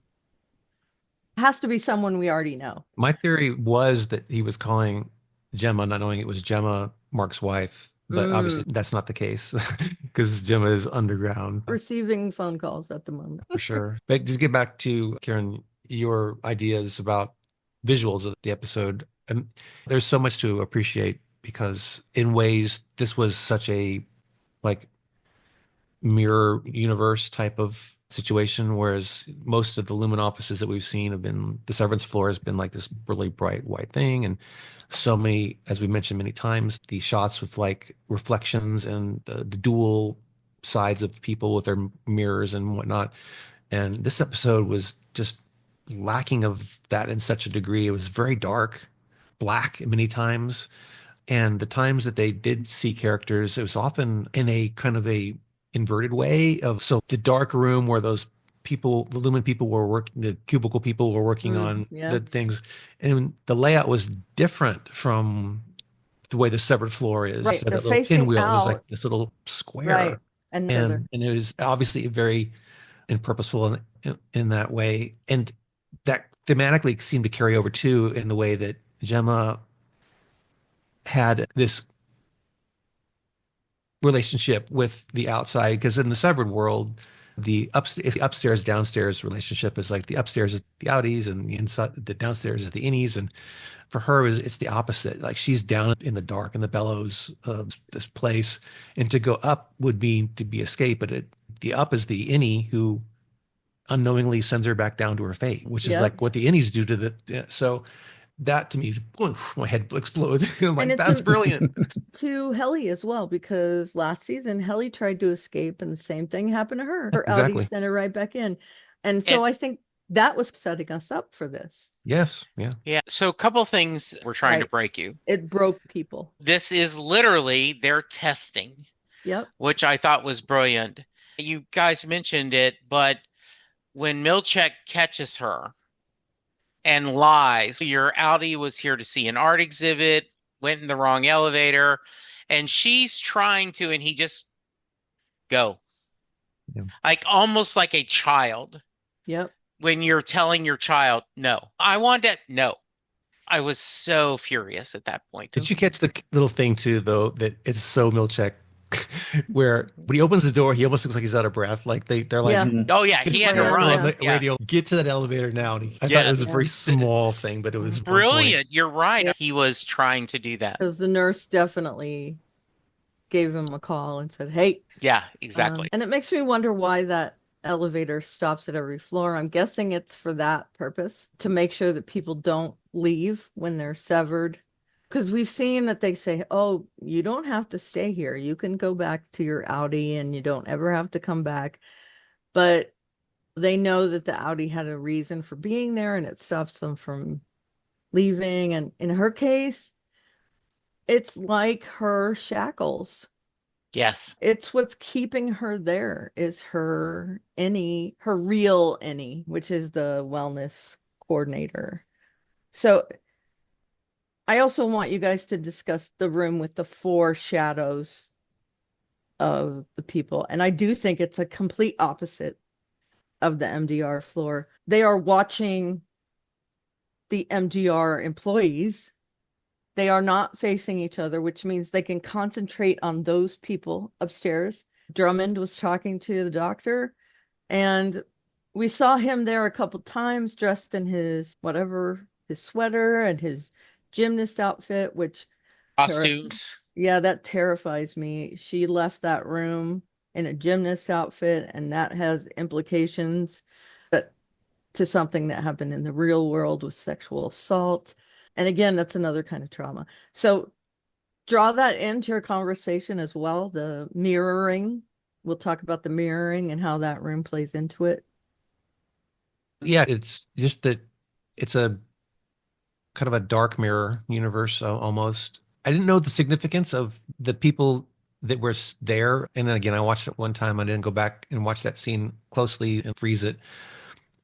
Has to be someone we already know. My theory was that he was calling Gemma, not knowing it was Gemma, Mark's wife. But obviously that's not the case because Gemma is underground. Receiving phone calls at the moment. For sure. But to get back to, Karen, your ideas about visuals of the episode, and there's so much to appreciate because in ways this was such a like mirror universe type of situation, whereas most of the Lumen offices that we've seen have been, the Severance floor has been like this really bright white thing, and so many, as we mentioned many times, these shots with like reflections and the dual sides of people with their mirrors and whatnot. And this episode was just lacking of that in such a degree. It was very dark, black many times. And the times that they did see characters, it was often in a kind of a inverted way of, so the dark room where those people, the Lumen people were working, the cubicle people were working on the things. And the layout was different from the way the severed floor is. Right. So They're that little facing pinwheel was like out. this little square. Right. And And it was obviously very and purposeful in that way. And that thematically seemed to carry over too in the way that Gemma had this relationship with the outside, because in the severed world, The upstairs downstairs relationship is like the upstairs is the outies and the inside the downstairs is the innies, and for her it's the opposite. Like she's down in the dark in the bellows of this place, and to go up would mean to be escape, but the up is the innie who unknowingly sends her back down to her fate, which is Yep. like what the innies do to the so that to me, oof, my head explodes. I'm And like, it's that's brilliant. to Helly as well, because last season Helly tried to escape and the same thing happened to her. Her outie Exactly. sent her right back in. And so And I think that was setting us up for this. Yes. Yeah. yeah, so a couple things we're trying to Right. break you. It broke people. This is literally their testing, Yep. which I thought was brilliant. You guys mentioned it, but when Milchek catches her and lies, your Audi was here to see an art exhibit, went in the wrong elevator, and she's trying to, and he just go. Yeah. Like almost like a child. Yep. When you're telling your child, no, I want it. No. I was so furious at that point. Did you catch the little thing too, though, that it's so Milchek, where when he opens the door, he almost looks like he's out of breath. Like they're like, Yeah. Oh yeah, It's he had to run, run. on the Yeah. radio, get to that elevator now. And I thought it was a Yes. very Yeah. small thing, but it was on point. Brilliant. You're right. Yeah. He was trying to do that. Because the nurse definitely gave him a call and said, hey. Yeah, exactly. And it makes me wonder why that elevator stops at every floor. I'm guessing it's for that purpose, to make sure that people don't leave when they're severed. Because we've seen that they say, oh, you don't have to stay here. You can go back to your Audi and you don't ever have to come back. But they know that the Audi had a reason for being there and it stops them from leaving. And in her case, it's like her shackles. Yes. It's what's keeping her there is her real Annie, which is the wellness coordinator. So I also want you guys to discuss the room with the 4 shadows of the people. And I do think it's a complete opposite of the MDR floor. They are watching the MDR employees. They are not facing each other, which means they can concentrate on those people upstairs. Drummond was talking to the doctor, and we saw him there a couple times dressed in his sweater and his gymnast outfit, which Costumes. yeah, that terrifies me. She left that room in a gymnast outfit, and that has implications that to something that happened in the real world with sexual assault. And again, that's another kind of trauma. So draw that into your conversation as well. The mirroring. We'll talk about the mirroring and how that room plays into it. Yeah, it's just that it's a kind of a dark mirror universe almost. I didn't know the significance of the people that were there. And then again, I watched it one time. I didn't go back and watch that scene closely and freeze it.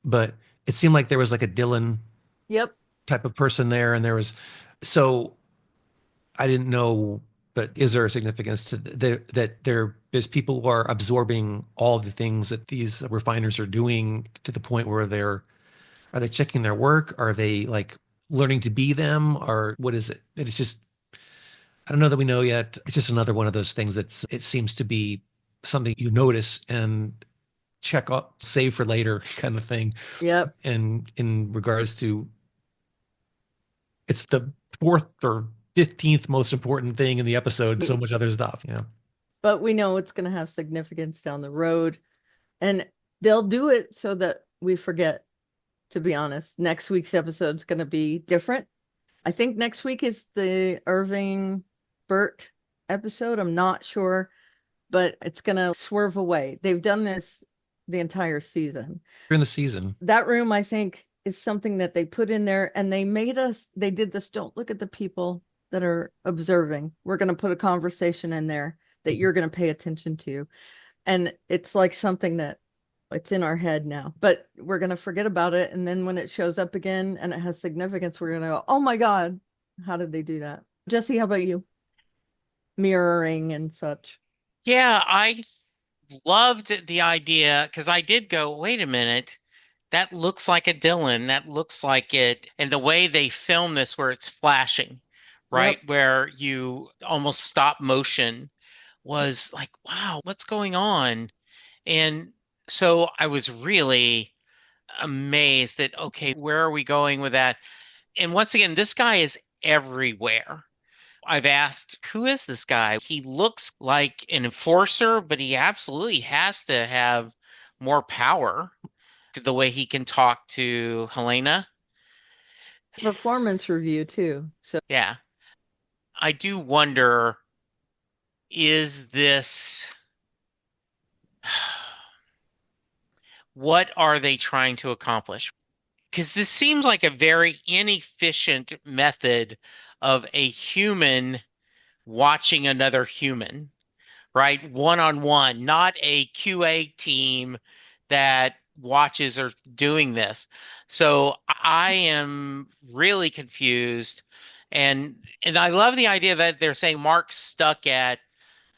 But it seemed like there was like a Dylan Yep. type of person there. And so I didn't know, but is there a significance to that there's people who are absorbing all the things that these refiners are doing to the point where are they checking their work? Are they like learning to be them? Or what is it? It's just, I don't know that we know yet. It's just another one of those things it seems to be something you notice and check up, save for later kind of thing. Yep. And in regards to, it's the 4th or 15th most important thing in the episode. So much other stuff, But we know it's going to have significance down the road. And they'll do it so that we forget, to be honest. Next week's episode is going to be different. I think next week is the Irving Burt episode. I'm not sure, but it's going to swerve away. They've done this the entire season. During the season. That room, I think, is something that they put in there, and they did this, don't look at the people that are observing. We're going to put a conversation in there that you're going to pay attention to. And it's like something that it's in our head now, but we're going to forget about it. And then when it shows up again and it has significance, we're going to go, oh my God, how did they do that? Jesse, how about you? Mirroring and such. Yeah, I loved the idea because I did go, wait a minute, that looks like a Dylan. That looks like it. And the way they film this, where it's flashing, right? Yep. Where you almost stop motion was like, wow, what's going on? And So I was really amazed that, okay, where are we going with that? And once again, this guy is everywhere. I've asked, who is this guy? He looks like an enforcer, but he absolutely has to have more power. The way he can talk to Helena. Performance review too. So Yeah. I do wonder, is this what are they trying to accomplish? Because this seems like a very inefficient method of a human watching another human, right? One on one, not a QA team that watches or doing this. So I am really confused. And I love the idea that they're saying Mark's stuck at,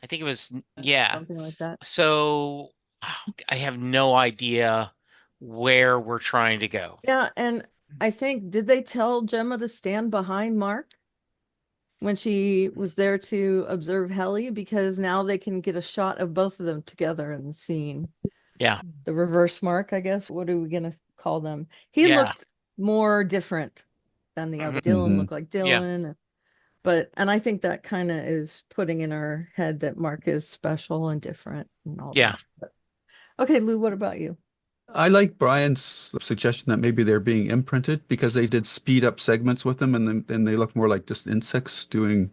I think it was, yeah. something like that. So I have no idea where we're trying to go. Yeah, and I think, did they tell Gemma to stand behind Mark when she was there to observe Helly? Because now they can get a shot of both of them together in the scene. Yeah. The reverse Mark, I guess. What are we gonna call them? He Yeah. looked more different than the other. Mhm. Dylan Mhm. looked like Yeah. Dylan. And I think that kind of is putting in our head that Mark is special and different and all Yeah. that. Okay, Lou, what about you? I like Brian's suggestion that maybe they're being imprinted because they did speed up segments with them and then they look more like just insects doing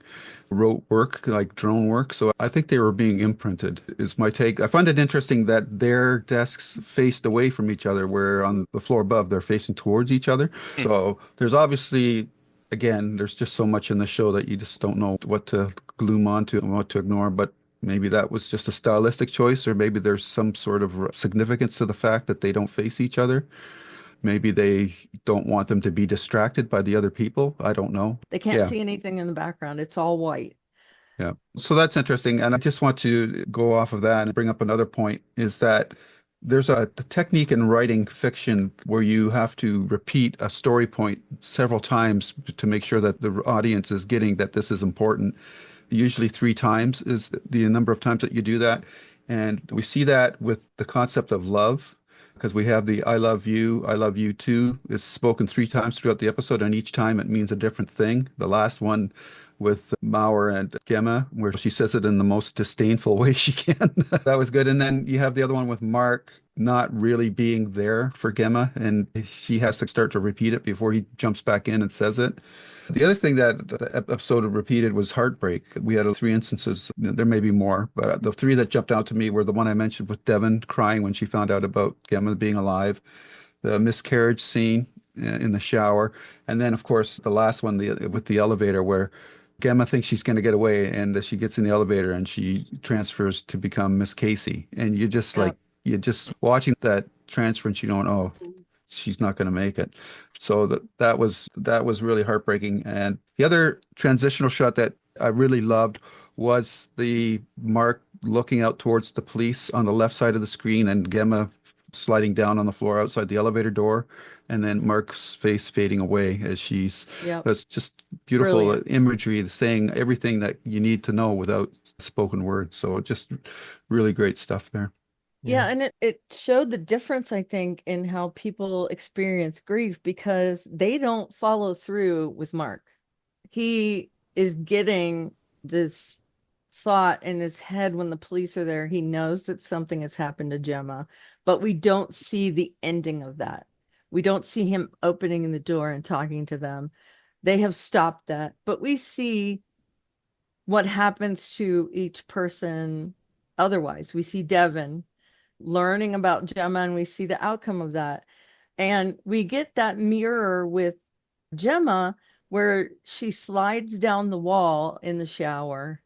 rote work, like drone work. So I think they were being imprinted, is my take. I find it interesting that their desks faced away from each other, where on the floor above they're facing towards each other. Hmm. So there's obviously, again, there's just so much in the show that you just don't know what to glue onto and what to ignore. But maybe that was just a stylistic choice, or maybe there's some sort of significance to the fact that they don't face each other. Maybe they don't want them to be distracted by the other people. I don't know. They can't Yeah, see anything in the background. It's all white. yeah. So that's interesting. And I just want to go off of that and bring up another point is that there's a technique in writing fiction where you have to repeat a story point several times to make sure that the audience is getting that this is important. Usually three times is the number of times that you do that. And we see that with the concept of love, because we have the I love you too is spoken three times throughout the episode, and each time it means a different thing. The last one with Mauer and Gemma, where she says it in the most disdainful way she can. That was good. And then you have the other one with Mark not really being there for Gemma, and she has to start to repeat it before he jumps back in and says it. The other thing that the episode repeated was heartbreak. We had three instances. There may be more, but the three that jumped out to me were the one I mentioned with Devon crying when she found out about Gemma being alive, the miscarriage scene in the shower, and then, of course, the last one with the elevator where Gemma thinks she's going to get away, and she gets in the elevator and she transfers to become Miss Casey. And you're just Yeah. like, you're just watching that transfer and you going, oh, she's not going to make it. So that was really heartbreaking. And the other transitional shot that I really loved was the Mark looking out towards the police on the left side of the screen and Gemma sliding down on the floor outside the elevator door, and then Mark's face fading away as she's. Yep. It's just beautiful Brilliant. imagery, saying everything that you need to know without spoken words. So just really great stuff there. Yeah, and it showed the difference, I think, in how people experience grief because they don't follow through with Mark. He is getting this thought in his head when the police are there. He knows that something has happened to Gemma, but we don't see the ending of that. We don't see him opening the door and talking to them. They have stopped that, but we see what happens to each person otherwise. We see Devon learning about Gemma and we see the outcome of that. And we get that mirror with Gemma where she slides down the wall in the shower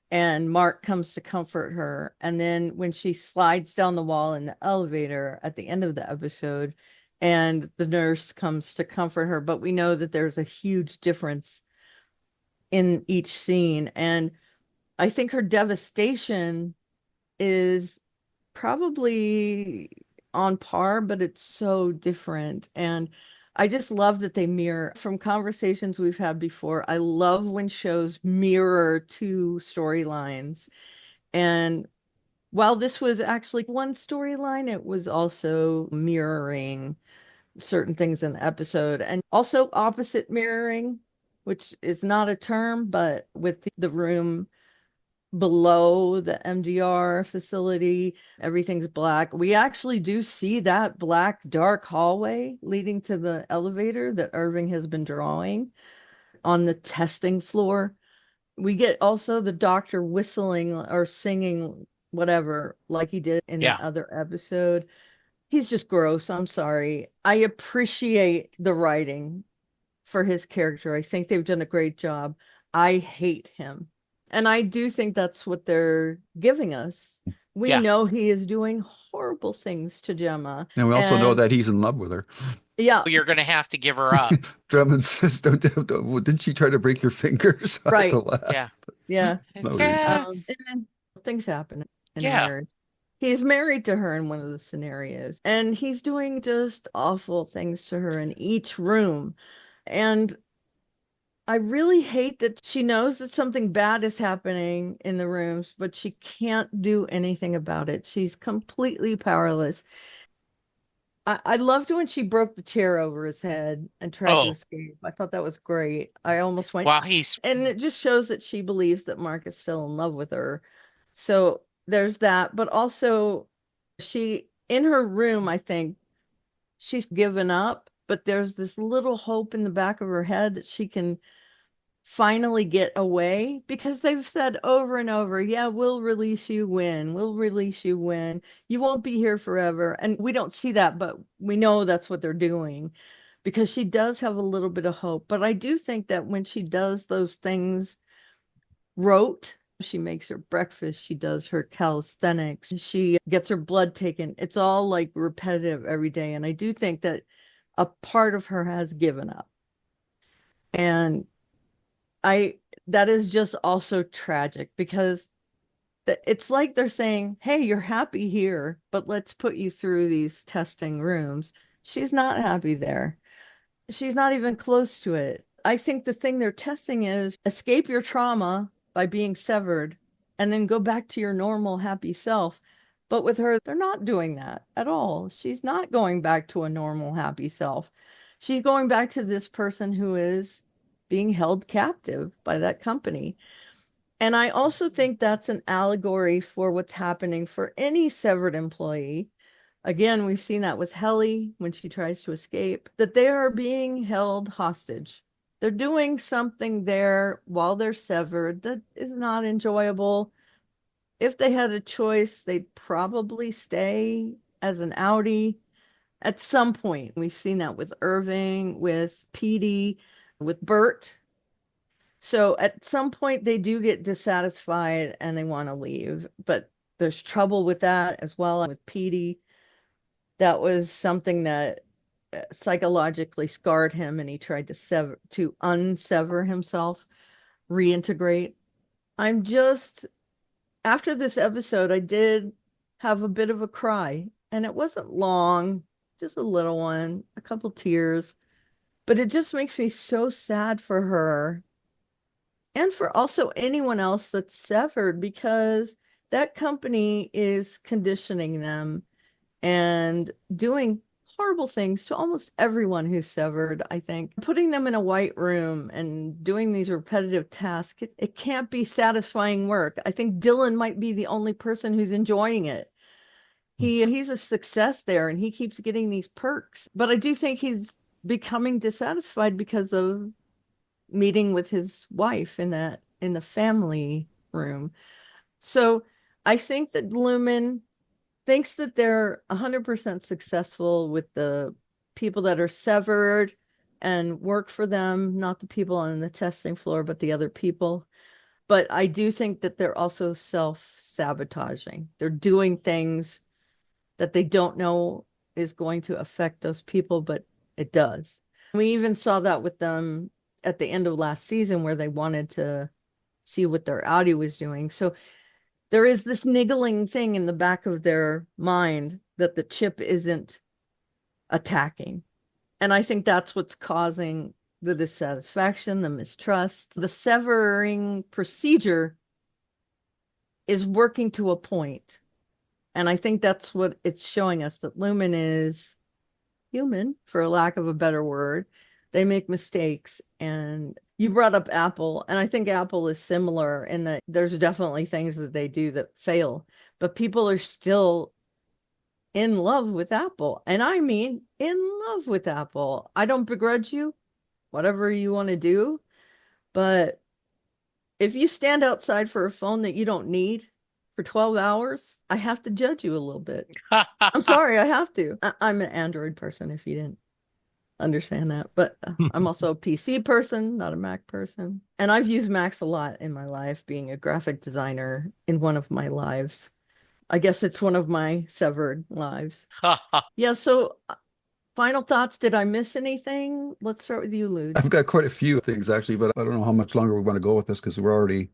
and Mark comes to comfort her. And then when she slides down the wall in the elevator at the end of the episode, and the nurse comes to comfort her, but we know that there's a huge difference in each scene. And I think her devastation is probably on par, but it's so different. And I just love that they mirror from conversations we've had before. I love when shows mirror two storylines. And while this was actually one storyline, it was also mirroring certain things in the episode, and also opposite mirroring, which is not a term, but with the room below the MDR facility, everything's black. We actually do see that black dark hallway leading to the elevator that Irving has been drawing on the testing floor. We get also the doctor whistling or singing whatever, like he did in Yeah. the other episode. He's just gross. I'm sorry. I appreciate the writing for his character. I think they've done a great job. I hate him. And I do think that's what they're giving us. We Yeah. know he is doing horrible things to Gemma. And we also know And that he's in love with her. yeah, You're going to have to give her up. Drummond says, didn't she try to break your fingers? I had right. to laugh. Yeah. Yeah. Yeah. And then things happen in Yeah. marriage. He's married to her in one of the scenarios, and he's doing just awful things to her in each room. And I really hate that she knows that something bad is happening in the rooms, but she can't do anything about it. She's completely powerless. I loved when she broke the chair over his head and tried to Oh, escape. I thought that was great. I almost went, while he's and it just shows that she believes that Mark is still in love with her. So there's that. But also, she, in her room, I think she's given up, but there's this little hope in the back of her head that she can finally get away, because they've said over and over, yeah, we'll release you when, we'll release you when, you won't be here forever. And we don't see that, but we know that's what they're doing, because she does have a little bit of hope. But I do think that when she does those things, she makes her breakfast, she does her calisthenics, she gets her blood taken, it's all like repetitive every day. And I do think that a part of her has given up. And that is just also tragic, because it's like they're saying, hey, you're happy here, but let's put you through these testing rooms. She's not happy there. She's not even close to it. I think the thing they're testing is escape your trauma by being severed and then go back to your normal happy self. But with her, they're not doing that at all. She's not going back to a normal happy self. She's going back to this person who is being held captive by that company. And I also think that's an allegory for what's happening for any severed employee. Again, we've seen that with Helly when she tries to escape, that they are being held hostage. They're doing something there while they're severed that is not enjoyable. If they had a choice, they'd probably stay as an outie at some point. We've seen that with Irving, with Petey, with Bert. So at some point they do get dissatisfied and they want to leave, but there's trouble with that as well with Petey. That was something that psychologically scarred him, and he tried to unsever himself, reintegrate. I'm just After this episode, I did have a bit of a cry, and it wasn't long, just a little one, a couple tears, but it just makes me so sad for her and for also anyone else that's severed, because that company is conditioning them and doing horrible things to almost everyone who's severed. I think putting them in a white room and doing these repetitive tasks, it can't be satisfying work. I think Dylan might be the only person who's enjoying it. He's a success there and he keeps getting these perks, but I do think he's becoming dissatisfied because of meeting with his wife in the family room. So I think that Lumen thinks that they're 100% successful with the people that are severed and work for them, not the people on the testing floor, but the other people. But I do think that they're also self-sabotaging. They're doing things that they don't know is going to affect those people, but it does. We even saw that with them at the end of last season, where they wanted to see what their Audi was doing. So there is this niggling thing in the back of their mind that the chip isn't attacking. And I think that's what's causing the dissatisfaction, the mistrust. The severing procedure is working to a point. And I think that's what it's showing us, that Lumen is human, for lack of a better word. They make mistakes. And you brought up Apple, and I think Apple is similar in that there's definitely things that they do that fail, but people are still in love with Apple. And I mean, in love with Apple. I don't begrudge you, whatever you want to do, but if you stand outside for a phone that you don't need for 12 hours, I have to judge you a little bit. I'm sorry, I have to. I'm an Android person, if you didn't understand that. But I'm also a PC person, not a Mac person. And I've used Macs a lot in my life, being a graphic designer in one of my lives. I guess it's one of my severed lives. Yeah, so final thoughts. Did I miss anything? Let's start with you, Lude. I've got quite a few things actually, but I don't know how much longer we want to go with this because we're already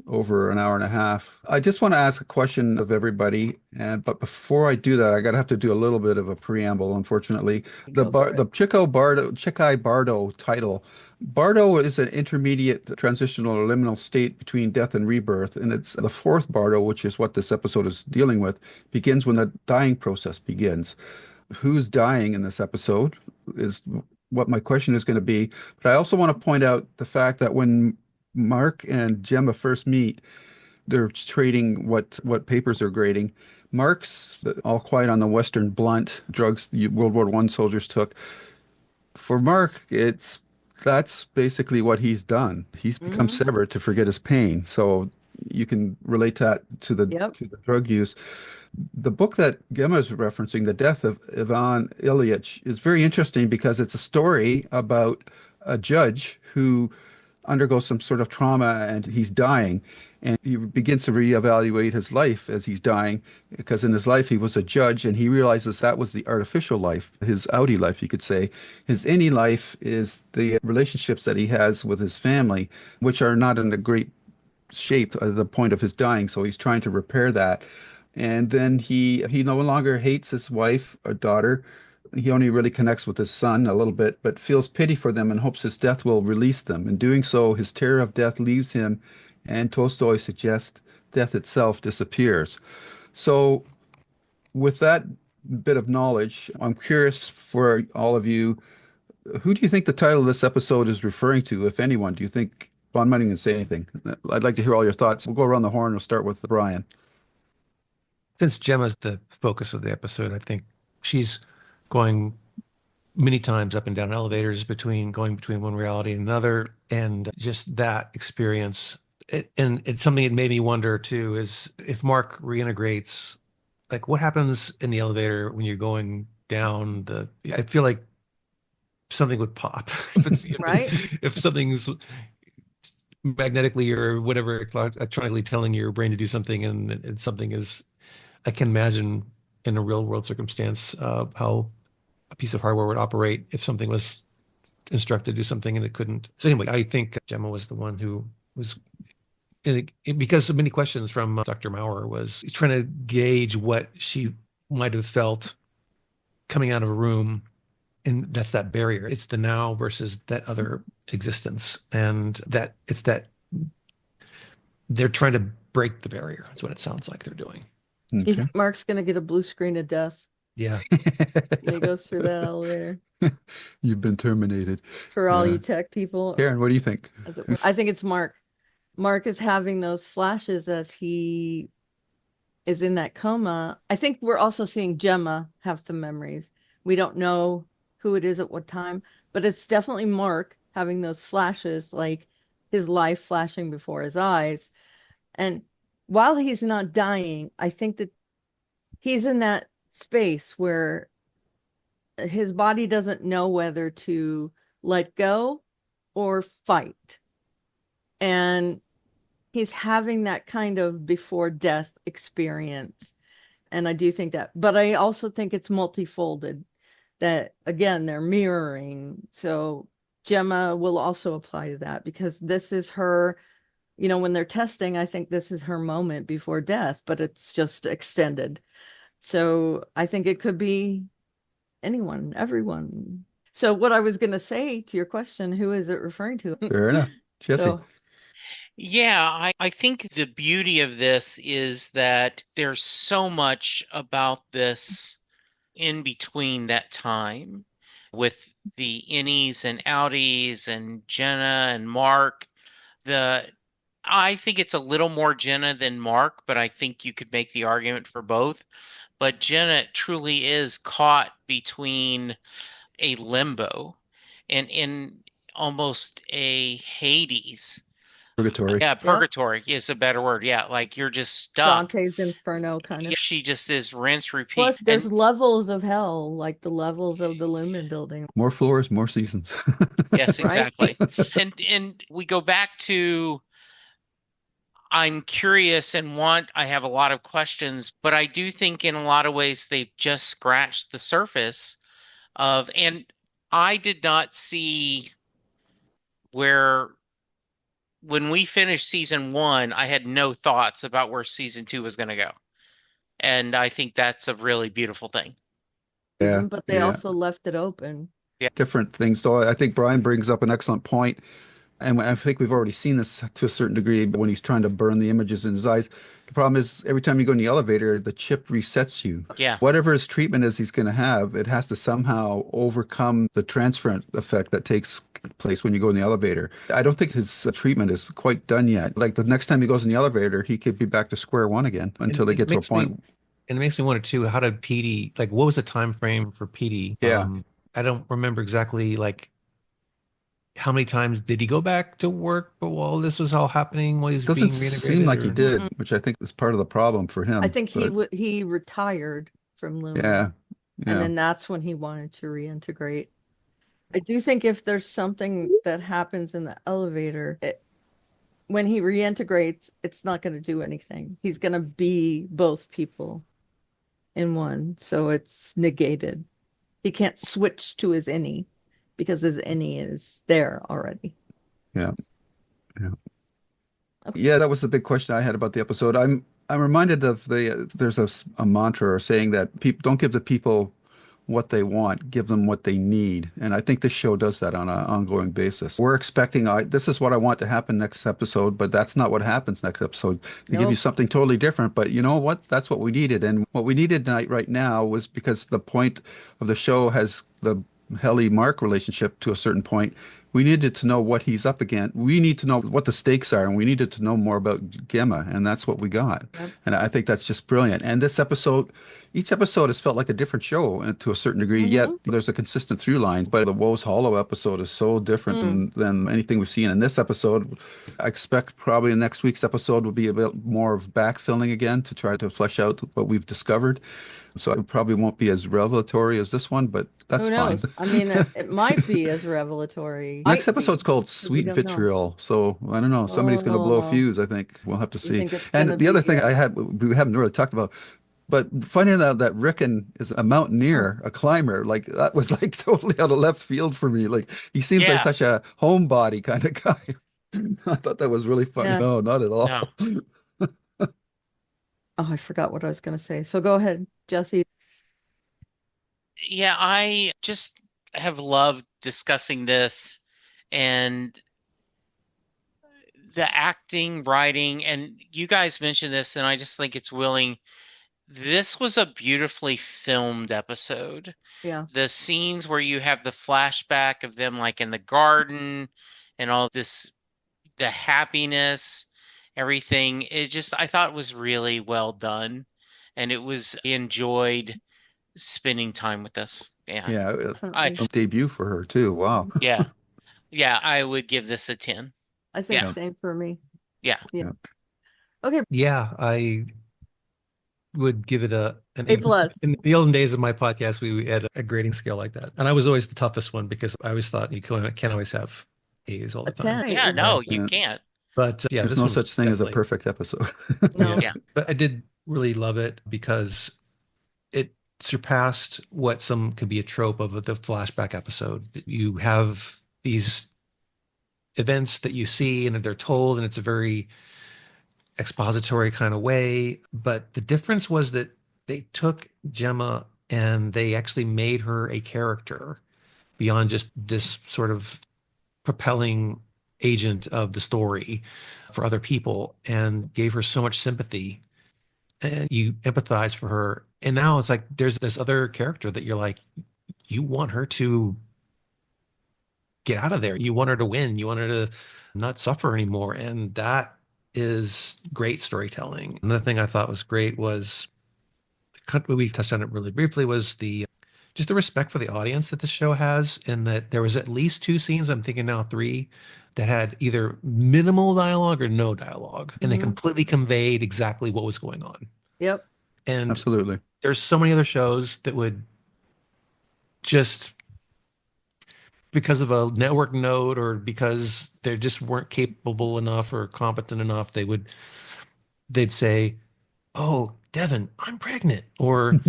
over an hour and a half. I just want to ask a question of everybody, but before I do that, I gotta have to do a little bit of a preamble, unfortunately. The Chikhai Bardo title. Bardo is an intermediate transitional or liminal state between death and rebirth, and it's the fourth Bardo, which is what this episode is dealing with, begins when the dying process begins. Who's dying in this episode is what my question is going to be. But I also want to point out the fact that when Mark and Gemma first meet, they're trading what papers they're grading. Mark's All Quiet on the Western Blunt, drugs World War I soldiers took. For Mark, that's basically what he's done. He's become severed to forget his pain. So you can relate that to the drug use. The book that Gemma is referencing, The Death of Ivan Ilyich, is very interesting because it's a story about a judge who undergoes some sort of trauma and he's dying. And he begins to reevaluate his life as he's dying, because in his life he was a judge and he realizes that was the artificial life, his outie life, you could say. His innie life is the relationships that he has with his family, which are not in a great shape at the point of his dying. So he's trying to repair that. And then he no longer hates his wife or daughter. He only really connects with his son a little bit, but feels pity for them and hopes his death will release them. In doing so, his terror of death leaves him, and Tolstoy suggests death itself disappears. So, with that bit of knowledge, I'm curious for all of you, who do you think the title of this episode is referring to, if anyone? Do you think, well, I'm not even going to say anything. I'd like to hear all your thoughts. We'll go around the horn. We'll start with Brian. Since Gemma's the focus of the episode, I think she's going many times up and down elevators going between one reality and another, and just that experience. And it's something that made me wonder too, is if Mark reintegrates, like what happens in the elevator when you're going down I feel like something would pop. Right? If something's magnetically or whatever electronically telling your brain to do something, and something is, I can imagine in a real world circumstance how a piece of hardware would operate if something was instructed to do something and it couldn't. So anyway, I think Gemma was the one who was, because of many questions from Dr. Maurer, was trying to gauge what she might have felt coming out of a room. And that's that barrier. It's the now versus that other existence. And that it's that they're trying to break the barrier. That's what it sounds like they're doing. Okay. You think Mark's going to get a blue screen of death? Yeah. When he goes through that elevator. You've been terminated. For all you tech people. Karen, what do you think? I think it's Mark. Mark is having those flashes as he is in that coma. I think we're also seeing Gemma have some memories. We don't know who it is at what time, but it's definitely Mark having those flashes, like his life flashing before his eyes. And while he's not dying, I think that he's in that space where his body doesn't know whether to let go or fight. And he's having that kind of before death experience. And I do think that, but I also think it's multifolded, that again, they're mirroring. So Gemma will also apply to that, because this is her, when they're testing, I think this is her moment before death, but it's just extended. So I think it could be anyone, everyone. So what I was going to say to your question, who is it referring to? Fair enough. Jesse. Yeah, I think the beauty of this is that there's so much about this in between that time with the innies and outies and Jenna and Mark. The I think it's a little more Jenna than Mark, but I think you could make the argument for both. But Jenna truly is caught between a limbo and in almost a Hades. Purgatory. Yeah, Yep. purgatory is a better word. Yeah, like you're just stuck. Dante's Inferno kind of. Yeah, she just is rinse, repeat. Plus, there's levels of hell, like the levels of the Lumen building, More floors, more seasons. Yes, right? exactly. And we go back to I'm curious and I have a lot of questions, but I do think in a lot of ways they've just scratched the surface and I did not see where when we finished season one, I had no thoughts about where season two was going to go. And I think that's a really beautiful thing. Yeah, Even, but they yeah. also left it open. Yeah. Different things, though. I think Brian brings up an excellent point. And I think we've already seen this to a certain degree, but when he's trying to burn the images in his eyes, the problem is every time you go in the elevator, the chip resets you. Yeah. Whatever his treatment is he's going to have, it has to somehow overcome the transference effect that takes place when you go in the elevator. I don't think his treatment is quite done yet. Like the next time he goes in the elevator, he could be back to square one again until they get to a point. And it makes me wonder too, how did Petey, like what was the time frame for Petey? Yeah. I don't remember exactly like how many times did he go back to work, but while this was all happening, while he's Doesn't being seem reintegrated? like he did, which I think is part of the problem for him. I think But he retired from Lumen, yeah, and yeah. then that's when he wanted to reintegrate. I do think if there's something that happens in the elevator, when he reintegrates, it's not going to do anything. He's going to be both people in one, so it's negated. He can't switch to his innie because his innie is there already. Yeah. Yeah. Okay. Yeah, that was the big question I had about the episode. I'm reminded of there's a mantra or saying that people don't give the people what they want, give them what they need. And I think this show does that on an ongoing basis. We're expecting this is what I want to happen next episode, but that's not what happens next episode. They give you Nope. something totally different, but you know what? That's what we needed. And what we needed right now was because the point of the show has the Helly Mark relationship to a certain point. We needed to know what he's up against. We need to know what the stakes are, and we needed to know more about Gemma, and that's what we got. Yep. And I think that's just brilliant. And this episode, each episode has felt like a different show to a certain degree, yet there's a consistent through line. But the Woes Hollow episode is so different than anything we've seen in this episode. I expect probably next week's episode will be a bit more of backfilling again to try to flesh out what we've discovered. So it probably won't be as revelatory as this one, but that's Who fine. knows? I mean, it might be as revelatory. Next Might be, episode's called because we Sweet don't know. Vitriol. So I don't know. Oh, Somebody's going to no, blow a no. fuse, I think. We'll have to You see. think it's And gonna the other be thing we haven't really talked about, but finding out that Rickon is a mountaineer, a climber, like that was like totally out of left field for me. Like he seems like Yeah. such a homebody kind of guy. I thought that was really funny. Yeah. No, not at all. No. Oh, I forgot what I was going to say. So go ahead, Jesse. Yeah, I just have loved discussing this and the acting, writing, and you guys mentioned this, and I just think it's willing. This was a beautifully filmed episode. Yeah. The scenes where you have the flashback of them like in the garden and all this, the happiness, everything, I thought it was really well done. And I enjoyed spending time with this. Yeah. Yeah, Definitely. a debut for her too. Wow. Yeah. Yeah, I would give this a 10. I think Yeah. same for me. Yeah. Yeah. Okay. Yeah, I would give it an A plus. In the olden days of my podcast, we had a grading scale like that, and I was always the toughest one because I always thought you can't always have A's all the A time. 10. Yeah, is no, a- you Yeah. can't. But yeah, There's this no one was such thing as a definitely- perfect episode. No. Yeah. But I did really love it because it surpassed what some could be a trope of the flashback episode. You have these events that you see and they're told, and it's a very expository kind of way. But the difference was that they took Gemma and they actually made her a character beyond just this sort of propelling agent of the story for other people and gave her so much sympathy and you empathize for her. And now it's like there's this other character that you're like, you want her to get out of there. You want her to win. You want her to not suffer anymore. And that is great storytelling. Another thing I thought was great was we touched on it really briefly was the just the respect for the audience that the show has, and that there was at least two scenes, I'm thinking now three, that had either minimal dialogue or no dialogue, and they completely conveyed exactly what was going on. Yep. And Absolutely. there's so many other shows that would just because of a network node or because they just weren't capable enough or competent enough, they'd say, "Oh, Devin, I'm pregnant," or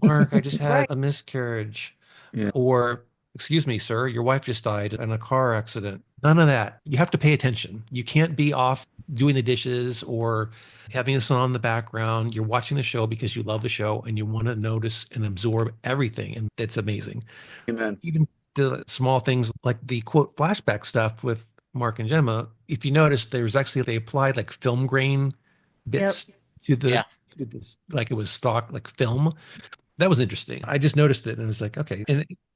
"Mark, I just had Right. a miscarriage," Yeah. or "Excuse me, sir, your wife just died in a car accident." None of that. You have to pay attention. You can't be off doing the dishes or having a song in the background. You're watching the show because you love the show and you want to notice and absorb everything, and it's amazing. Amen. Even the small things like the quote flashback stuff with Mark and Gemma, if you notice, there's actually they applied like film grain bits to Yeah. like it was stock like film. That was interesting. I just noticed it and I was like, okay.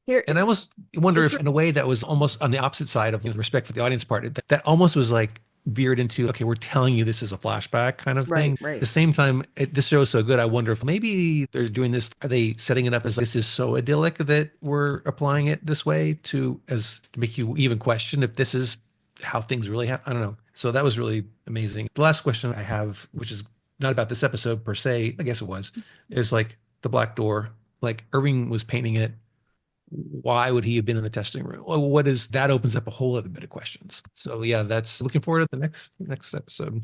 Here, And I almost wonder just if in a way that was almost on the opposite side of the respect for the audience part, that almost was like veered into, okay, we're telling you this is a flashback kind of thing. right. At the same time, this show is so good. I wonder if maybe they're doing this. Are they setting it up as like, this is so idyllic that we're applying it this way to make you even question if this is how things really happen? I don't know. So that was really amazing. The last question I have, which is not about this episode per se, I guess it was, is like the black door. Like Irving was painting it. Why would he have been in the testing room? Well, what is that opens up a whole other bit of questions. So yeah, that's looking forward to the next episode.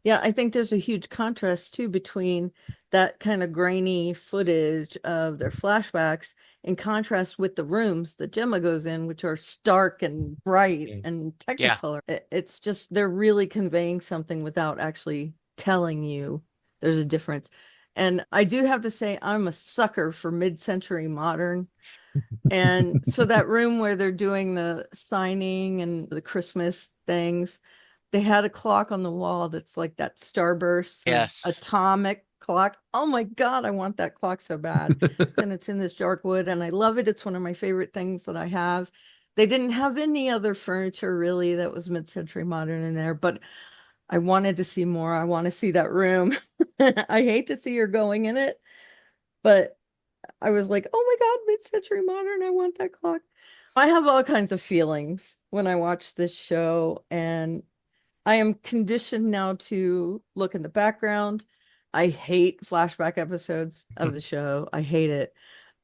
Yeah, I think there's a huge contrast too between that kind of grainy footage of their flashbacks in contrast with the rooms that Gemma goes in, which are stark and bright and Yeah. technicolor. It's just they're really conveying something without actually telling you there's a difference. And I do have to say, I'm a sucker for mid-century modern. And so that room where they're doing the signing and the Christmas things, they had a clock on the wall that's like that starburst Yes. atomic clock. Oh my God, I want that clock so bad. And it's in this dark wood and I love it. It's one of my favorite things that I have. They didn't have any other furniture really that was mid-century modern in there, but I wanted to see more. I want to see that room. I hate to see her going in it, but I was like, oh my God, mid-century modern. I want that clock. I have all kinds of feelings when I watch this show, and I am conditioned now to look in the background. I hate flashback episodes of the show. I hate it.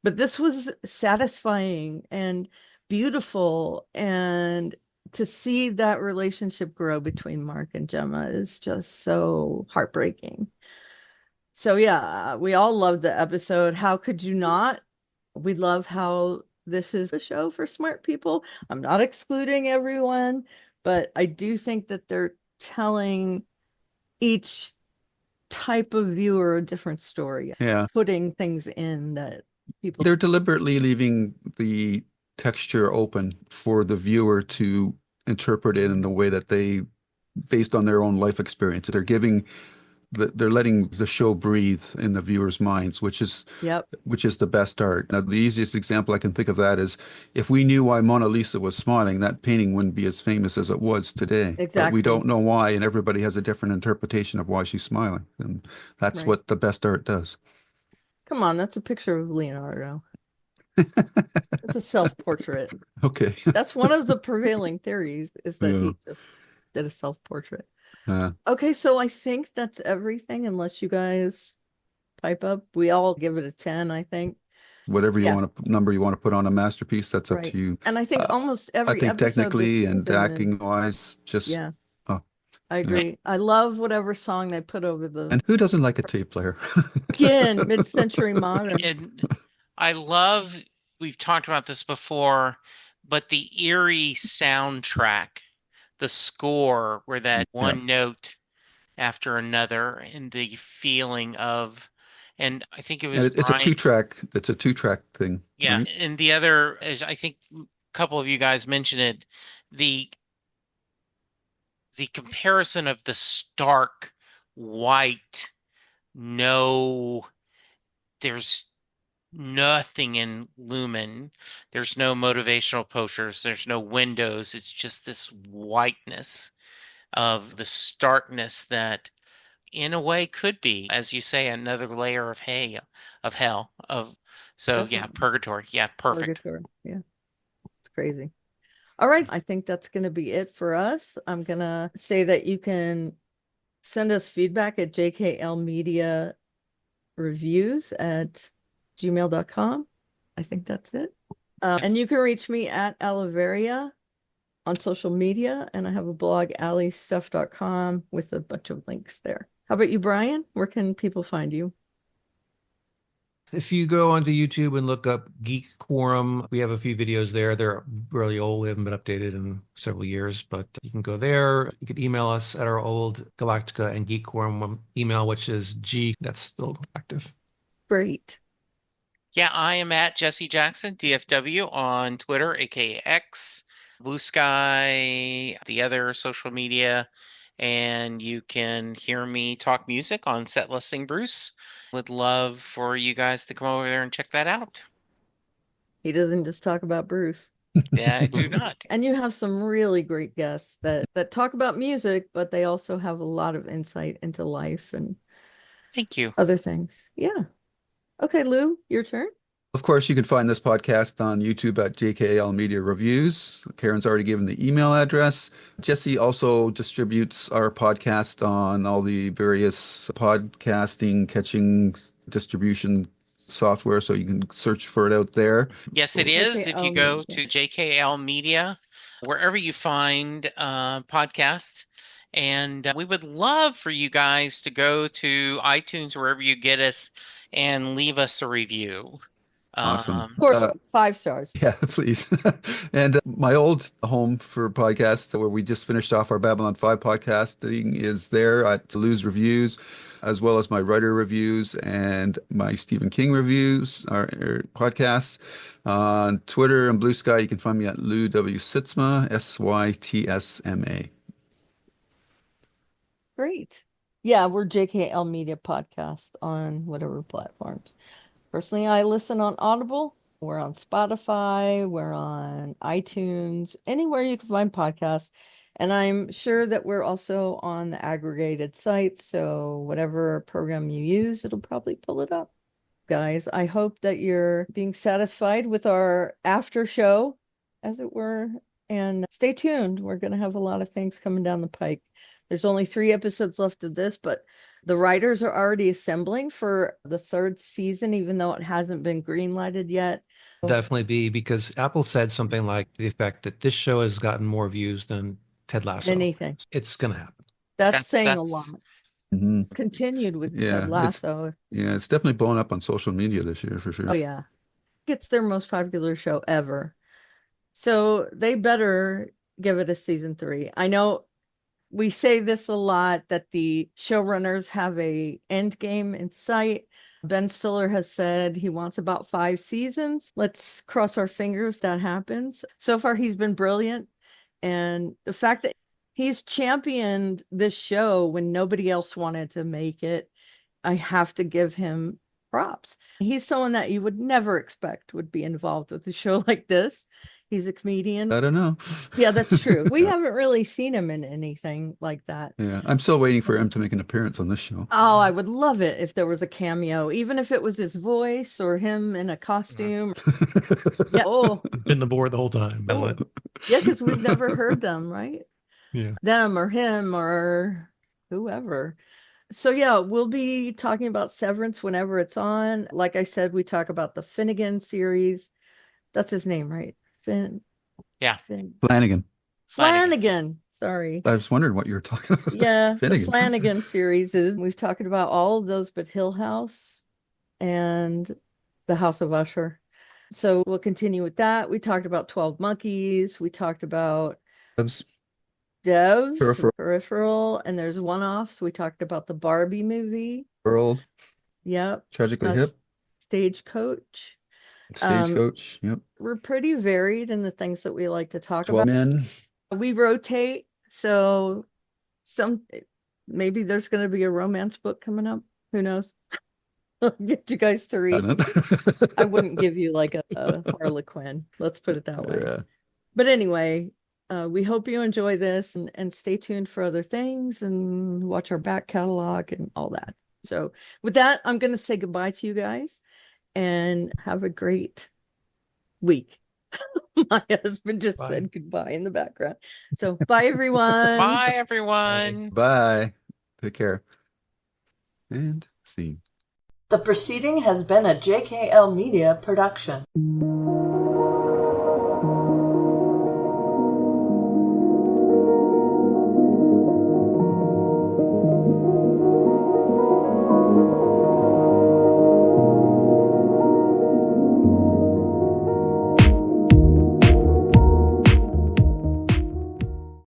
But this was satisfying and beautiful. And to see that relationship grow between Mark and Gemma is just so heartbreaking. So yeah, we all loved the episode. How could you not? We love how this is a show for smart people. I'm not excluding everyone, but I do think that they're telling each type of viewer a different story. Yeah. Putting things in that people They're deliberately leaving the texture open for the viewer to interpret it in the way that they, based on their own life experience. They're letting the show breathe in the viewers' minds, which is Yep. the best art. Now, the easiest example I can think of that is if we knew why Mona Lisa was smiling, that painting wouldn't be as famous as it was today. But Exactly. we don't know why, and everybody has a different interpretation of why she's smiling. And that's Right. what the best art does. Come on, that's a picture of Leonardo. It's a self-portrait. Okay. That's one of the prevailing theories is that Yeah. he just did a self-portrait. Uh, Okay, so I think that's everything, unless you guys pipe up. We all give it a 10, I think. whatever Yeah. number you want to put on a masterpiece, that's up Right. to you. And I think almost I every think episode technically this and season acting wise, just yeah, oh, I yeah. agree. I love whatever song they put over the And who doesn't like a tape player? again, mid-century modern. And I love, we've talked about this before, but the eerie soundtrack, the score, where that Yeah. one note after another, and the feeling of, and I think it was And it's a Brian. two-track thing, Yeah, right? and the other, as I think a couple of you guys mentioned it, the the comparison of the stark white, there's nothing in Lumen. There's no motivational posters. There's no windows. It's just this whiteness of the starkness that, in a way, could be, as you say, another layer of hell. So yeah, Definitely. purgatory. Yeah, perfect. Purgatory. Yeah, it's crazy. All right, I think that's going to be it for us. I'm going to say that you can send us feedback at jklmediareviews@gmail.com. I think that's it. And you can reach me at Aliveria on social media, and I have a blog, alliestuff.com, with a bunch of links there. How about you, Brian? Where can people find you? If you go onto YouTube and look up Geek Quorum, we have a few videos there. They're really old. They haven't been updated in several years, but you can go there. You can email us at our old Galactica and Geek Quorum email, which is G. That's still active. Great. Yeah, I am at Jesse Jackson, DFW, on Twitter, aka X, Blue Sky, the other social media, and you can hear me talk music on Set Listing Bruce. Would love for you guys to come over there and check that out. He doesn't just talk about Bruce. Yeah, I do not. And you have some really great guests that talk about music, but they also have a lot of insight into life and Thank you. other things. Yeah. Okay, Lou, your turn. Of course, you can find this podcast on YouTube at JKL Media Reviews. Karen's already given the email address. Jesse also distributes our podcast on all the various podcasting catching distribution software, so you can search for it out there. Yes, it is. If you go to JKL Media, wherever you find podcasts, and we would love for you guys to go to iTunes, wherever you get us, and leave us a review. Awesome. Of course, 5 stars. Yeah, please. And my old home for podcasts, where we just finished off our Babylon 5 podcasting, is there at Lou's Reviews, as well as my writer reviews and my Stephen King reviews, our podcasts. On Twitter and Blue Sky, you can find me at Lou W. Sitzma, Sytsma. Great. Yeah, we're JKL Media Podcast on whatever platforms. Personally, I listen on Audible. We're on Spotify. We're on iTunes, anywhere you can find podcasts. And I'm sure that we're also on the aggregated sites. So whatever program you use, it'll probably pull it up. Guys, I hope that you're being satisfied with our after show, as it were. And stay tuned. We're going to have a lot of things coming down the pike. There's only 3 episodes left of this, but the writers are already assembling for the 3rd season, even though it hasn't been greenlighted yet. Definitely be, because Apple said something like the effect that this show has gotten more views than Ted Lasso. Anything. It's going to happen. That's saying a lot. Mm-hmm. Continued with Ted Lasso. It's definitely blown up on social media this year for sure. Oh, yeah. It's their most popular show ever. So they better give it a season 3. I know we say this a lot, that the showrunners have a end game in sight. Ben Stiller has said he wants about 5 seasons. Let's cross our fingers that happens. So far, he's been brilliant. And the fact that he's championed this show when nobody else wanted to make it, I have to give him props. He's someone that you would never expect would be involved with a show like this. He's a comedian. I don't know. Yeah, that's true. We haven't really seen him in anything like that. Yeah, I'm still waiting for him to make an appearance on this show. Oh, I would love it if there was a cameo, even if it was his voice or him in a costume. Yeah. Oh, Been the board the whole time. oh. Yeah, because we've never heard them, right? Yeah. Them or him or whoever. So yeah, we'll be talking about Severance whenever it's on. Like I said, we talk about the Finnegan series. That's his name, right? Yeah. Flanagan. Sorry. I was wondering what you were talking about. Yeah, Finnegan. the Flanagan series is. We've talked about all of those but Hill House and the House of Usher. So we'll continue with that. We talked about 12 Monkeys. We talked about Devs, Peripheral, and there's one-offs. We talked about the Barbie movie. World. Yep. Tragically Hip. Stagecoach. Yep. We're pretty varied in the things that we like to talk 12 about. Men. We rotate. So maybe there's going to be a romance book coming up. Who knows? I'll get you guys to I read. don't. I wouldn't give you like a Harlequin. Let's put it that way. Yeah. But anyway, we hope you enjoy this and stay tuned for other things and watch our back catalog and all that. So with that, I'm going to say goodbye to you guys and have a great week. My husband just Bye. said goodbye in the background. So bye, everyone. Bye, everyone. Bye. Take care. And scene. The proceeding has been a JKL Media production.